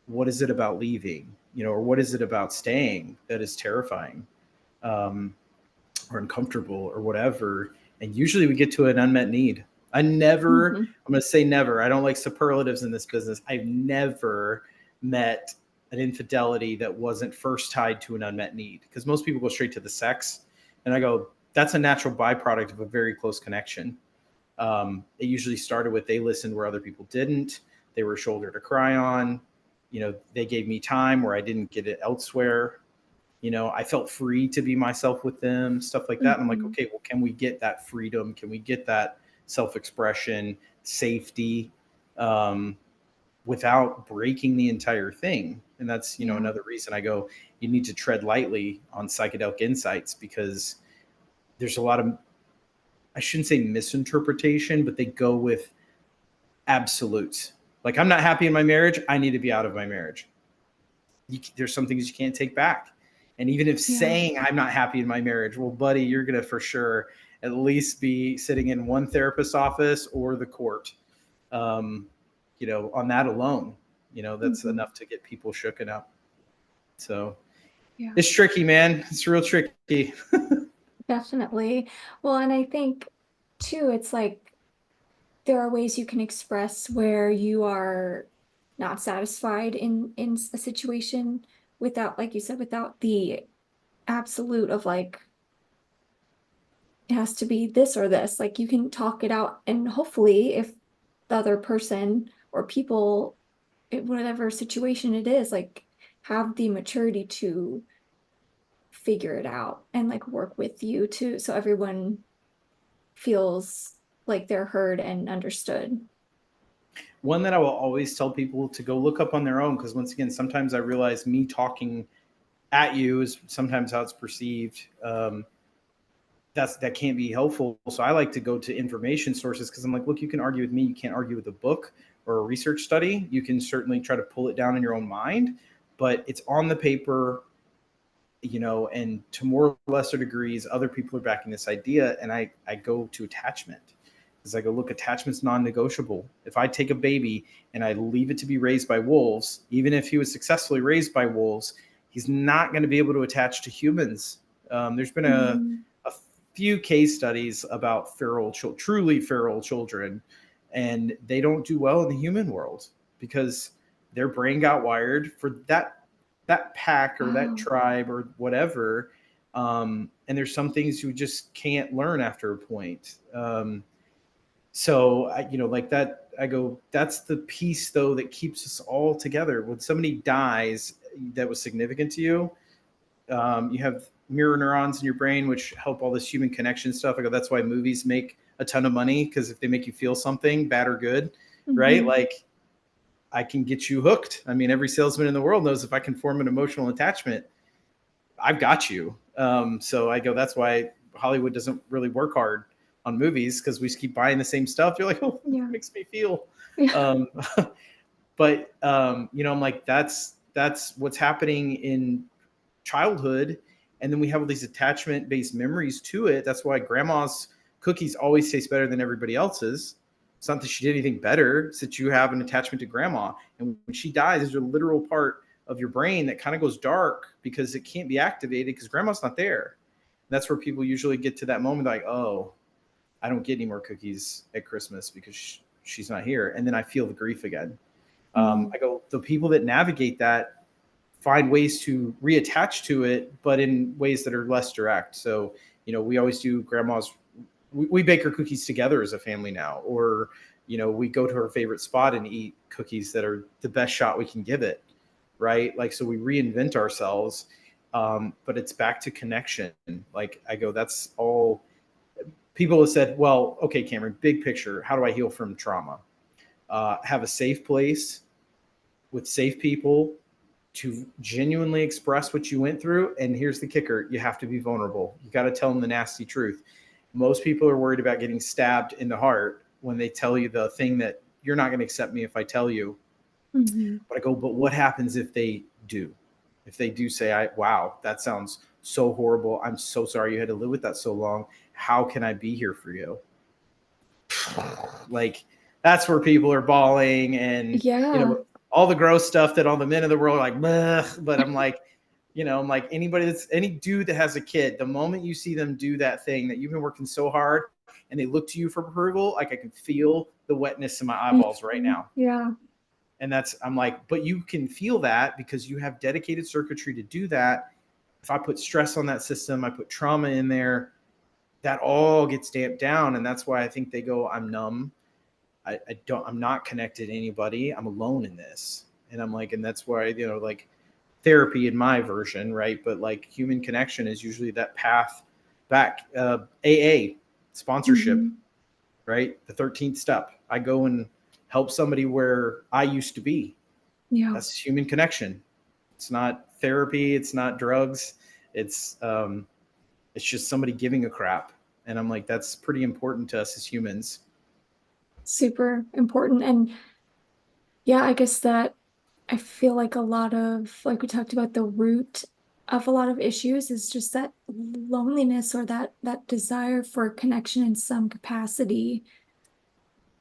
B: what is it about leaving? Or what is it about staying that is terrifying, um, or uncomfortable or whatever? And usually we get to an unmet need.
A: Mhm.
B: I'm going to say never. I don't like superlatives in this business. I've never met an infidelity that wasn't first tied to an unmet need, because most people go straight to the sex. And I go, that's a natural byproduct of a very close connection. It usually started with, they listened where other people didn't. They were a shoulder to cry on. They gave me time where I didn't get it elsewhere. I felt free to be myself with them, stuff like that. And I'm like,
A: Mhm.
B: okay, well, can we get that freedom? Can we get that self-expression, safety, um, without breaking the entire thing? And that's,
A: Yeah.
B: another reason I go, you need to tread lightly on psychedelic insights, because there's a lot of, I shouldn't say misinterpretation, but they go with absolutes. Like, I'm not happy in my marriage, I need to be out of my marriage. There's some things you can't take back. And even if
A: Yeah.
B: saying I'm not happy in my marriage, well, buddy, you're gonna for sure at least be sitting in one therapist's office or the court. Um, on that alone, that's
A: Mhm.
B: enough to get people shooken up. So
A: Yeah,
B: it's tricky, man. It's real tricky.
A: definitely. Well, and I think too, it's like there are ways you can express where you are not satisfied in a situation without, like you said, without the absolute of like it has to be this or this. Like you can talk it out, and hopefully, if the other person or people, whatever situation it is, like have the maturity to figure it out and like work with you to so everyone feels like they're heard and understood.
B: One that I will always tell people to go look up on their own, because once again, sometimes I realize me talking at you is sometimes how it's perceived. That can't be helpful. So I like to go to information sources, because I'm like, look, you can argue with me, you can't argue with a book or a research study. You can certainly try to pull it down in your own mind, but it's on the paper, and to more or lesser degrees, other people are backing this idea. And I go to attachment, because I go, look, attachment's non-negotiable. If I take a baby and I leave it to be raised by wolves, even if he was successfully raised by wolves, he's not going to be able to attach to humans. There's been
A: Mhm.
B: a few case studies about truly feral children, and they don't do well in the human world because their brain got wired for that pack or that
A: Oh,
B: tribe or whatever. And there's some things you just can't learn after a point. So like that, I go, that's the piece though that keeps us all together. When somebody dies that was significant to you, you have mirror neurons in your brain which help all this human connection stuff. I go, that's why movies make a ton of money, because if they make you feel something, bad or good, right?
A: hmm.
B: Like, I can get you hooked. I mean, every salesman in the world knows if I can form an emotional attachment, I've got you. So I go, that's why Hollywood doesn't really work hard on movies, because we just keep buying the same stuff. You're like, oh, it
A: Yeah.
B: makes me feel.
A: Yeah.
B: Um, but I'm like, that's what's happening in childhood, and then we have all these attachment based memories to it. That's why grandma's cookies always taste better than everybody else's. It's not that she did anything better, it's that you have an attachment to grandma, and when she dies, there's a literal part of your brain that kind of goes dark because it can't be activated because grandma's not there. That's where people usually get to that moment like, oh, I don't get any more cookies at Christmas because she's not here, and then I feel the grief again.
A: Mm.
B: I go, the people that navigate that find ways to reattach to it, but in ways that are less direct. So, we always do grandma's, we bake her cookies together as a family now, or, we go to her favorite spot and eat cookies that are the best shot we can give it. Right. Like, so we reinvent ourselves. But it's back to connection. Like, I go, that's all. People have said, well, okay, Cameron, big picture, how do I heal from trauma? Have a safe place with safe people to genuinely express what you went through. And here's the kicker: you have to be vulnerable. You got to tell them the nasty truth. Most people are worried about getting stabbed in the heart when they tell you the thing that you're not going to accept me if I tell you.
A: Hmm.
B: But I go, but what happens if they do? If they do say, wow, that sounds so horrible. I'm so sorry you had to live with that so long. How can I be here for you? Like, that's where people are bawling, and
A: Yeah.
B: all the gross stuff that all the men in the world are like, bleh. But I'm like, I'm like, any dude that has a kid, the moment you see them do that thing that you've been working so hard and they look to you for approval, like, I can feel the wetness in my eyeballs right
A: Mhm.
B: now.
A: Yeah.
B: And I'm like, but you can feel that because you have dedicated circuitry to do that. If I put stress on that system, I put trauma in there, that all gets damped down. And that's why I think they go, I'm numb. I'm not connected to anybody. I'm alone in this. And I'm like, and that's why, like, therapy in my version, right? But like, human connection is usually that path back. AA, sponsorship,
A: Hmm.
B: right? The 13th step. I go and help somebody where I used to be.
A: Yeah.
B: That's human connection. It's not therapy. It's not drugs. It's just somebody giving a crap. And I'm like, that's pretty important to us as humans.
A: Super important. And yeah, I guess that I feel like a lot of, like we talked about the root. of a lot of issues is just that loneliness or that desire for connection in some capacity.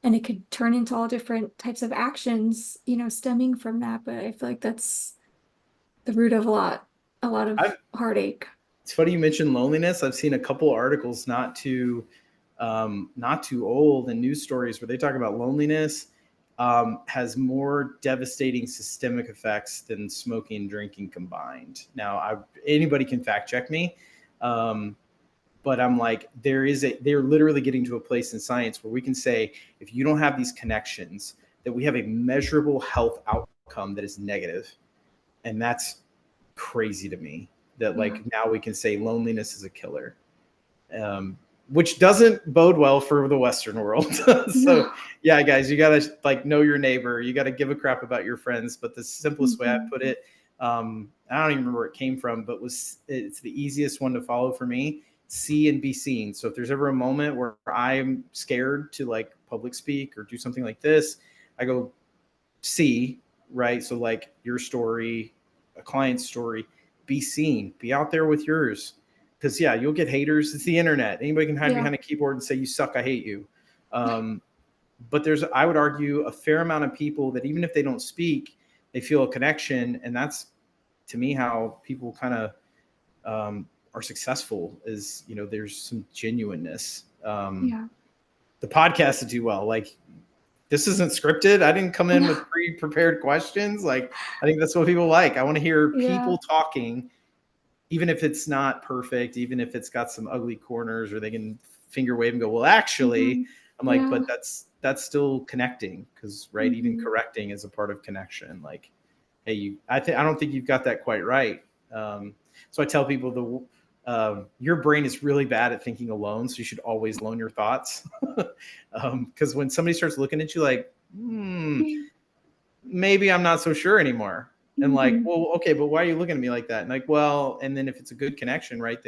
A: And it could turn into all different types of actions, stemming from that. But I feel like that's the root of a lot of
B: I've,
A: heartache.
B: it's funny you mentioned loneliness. I've seen a couple articles not too old and news stories where they talk about loneliness has more devastating systemic effects than smoking and drinking combined. Now, anybody can fact check me, um, but I'm like, they're literally getting to a place in science where we can say if you don't have these connections, that we have a measurable health outcome that is negative, and that's crazy to me. That
A: Yeah.
B: like now we can say loneliness is a killer, which doesn't bode well for the Western world. So
A: No.
B: yeah, guys, you gotta like know your neighbor. You gotta give a crap about your friends. But the simplest way I
A: Mhm.
B: put it, I don't even remember where it came from, but it's the easiest one to follow for me. See and be seen. So if there's ever a moment where I'm scared to like public speak or do something like this, I go see, right? So like your story, a client's story, be seen, be out there with yours. Because yeah, you'll get haters. It's the internet. Anybody can hide
A: Yeah.
B: behind a keyboard and say you suck, I hate you. Um, but there's, I would argue, a fair amount of people that even if they don't speak, they feel a connection, and that's to me how people kind of are successful. Is there's some genuineness.
A: Yeah.
B: The podcast to do well, like this isn't scripted. I didn't come in
A: No.
B: with pre-prepared questions. Like I think that's what people like. I want to hear
A: Yeah.
B: people talking, even if it's not perfect, even if it's got some ugly corners, or they can finger wave and go, "Well, actually,"
A: Hmm.
B: I'm like,
A: Yeah.
B: but that's still connecting because right, even
A: Hmm.
B: correcting is a part of connection. Like, hey, I don't think you've got that quite right. So I tell people your brain is really bad at thinking alone, so you should always loan your thoughts. Because when somebody starts looking at you like, maybe I'm not so sure anymore. And like,
A: Hmm.
B: well, okay, but why are you looking at me like that? And like, well, and then if it's a good connection, right,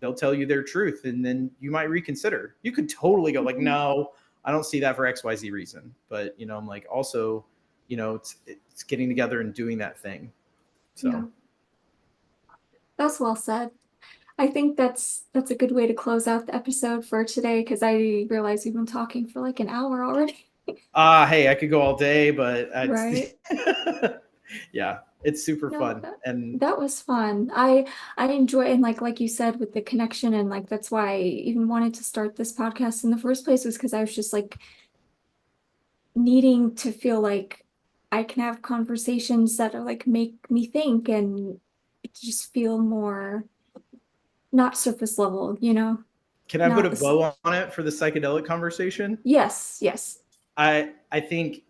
B: they'll tell you their truth, and then you might reconsider. You could totally go like,
A: Hmm.
B: no, I don't see that for XYZ reason. But I'm like, also, it's getting together and doing that thing.
A: Yeah.
B: So
A: That's well said. I think that's a good way to close out the episode for today because I realize we've been talking for like an hour already.
B: hey, I could go all day, but
A: Right.
B: yeah, it's super
A: No,
B: fun.
A: that
B: And
A: that was fun. I enjoy and like you said with the connection and like that's why I even wanted to start this podcast in the first place was because I was just like needing to feel like I can have conversations that are like make me think and just feel more not surface level,
B: can I put
A: not
B: a
A: this.
B: bow on it for the psychedelic conversation?
A: Yes, yes.
B: I think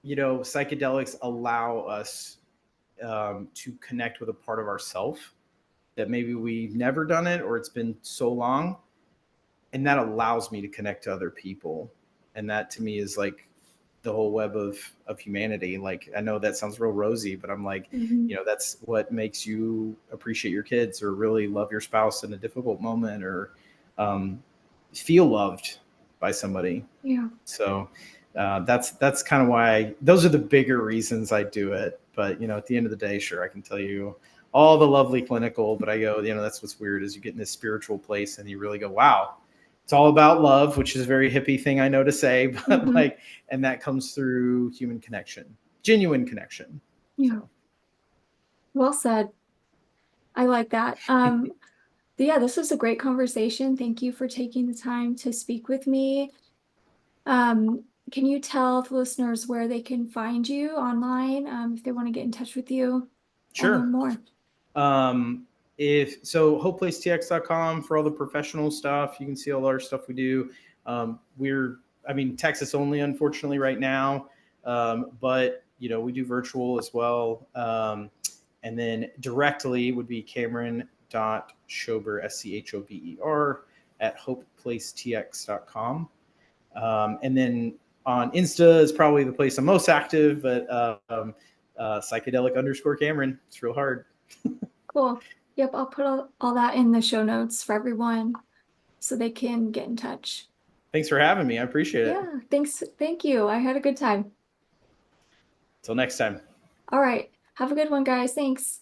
B: psychedelics allow us to connect with a part of ourself that maybe we've never done it or it's been so long, and that allows me to connect to other people, and that to me is like the whole web of humanity. Like I know that sounds real rosy, but I'm like,
A: Hmm.
B: that's what makes you appreciate your kids or really love your spouse in a difficult moment, or um, feel loved by somebody.
A: Yeah.
B: So that's kind of why those are the bigger reasons I do it. But at the end of the day, sure, I can tell you all the lovely clinical, but I go, that's what's weird is you get in this spiritual place and you really go, wow, it's all about love, which is a very hippie thing I know to say, but
A: Hmm.
B: like, and that comes through human connection, genuine connection.
A: Yeah.
B: So
A: Well said. I like that. But yeah, this was a great conversation. Thank you for taking the time to speak with me. Um, can you tell the listeners where they can find you online, if they want to get in touch with you and learn
B: sure.
A: more?
B: Um, if so, hopeplacetx.com for all the professional stuff. You can see all our stuff we do. I mean, Texas only, unfortunately, right now, but we do virtual as well. And then directly would be Cameron.Schober, Schober, at hopeplacetx.com. And then on Insta is probably the place I'm most active, but psychedelic_Cameron. It's real hard.
A: Cool. Yep, I'll put all that in the show notes for everyone so they can get in touch.
B: Thanks for having me. I appreciate it.
A: Yeah, thanks. Thank you. I had a good time.
B: Till next time.
A: All right. Have a good one, guys. Thanks.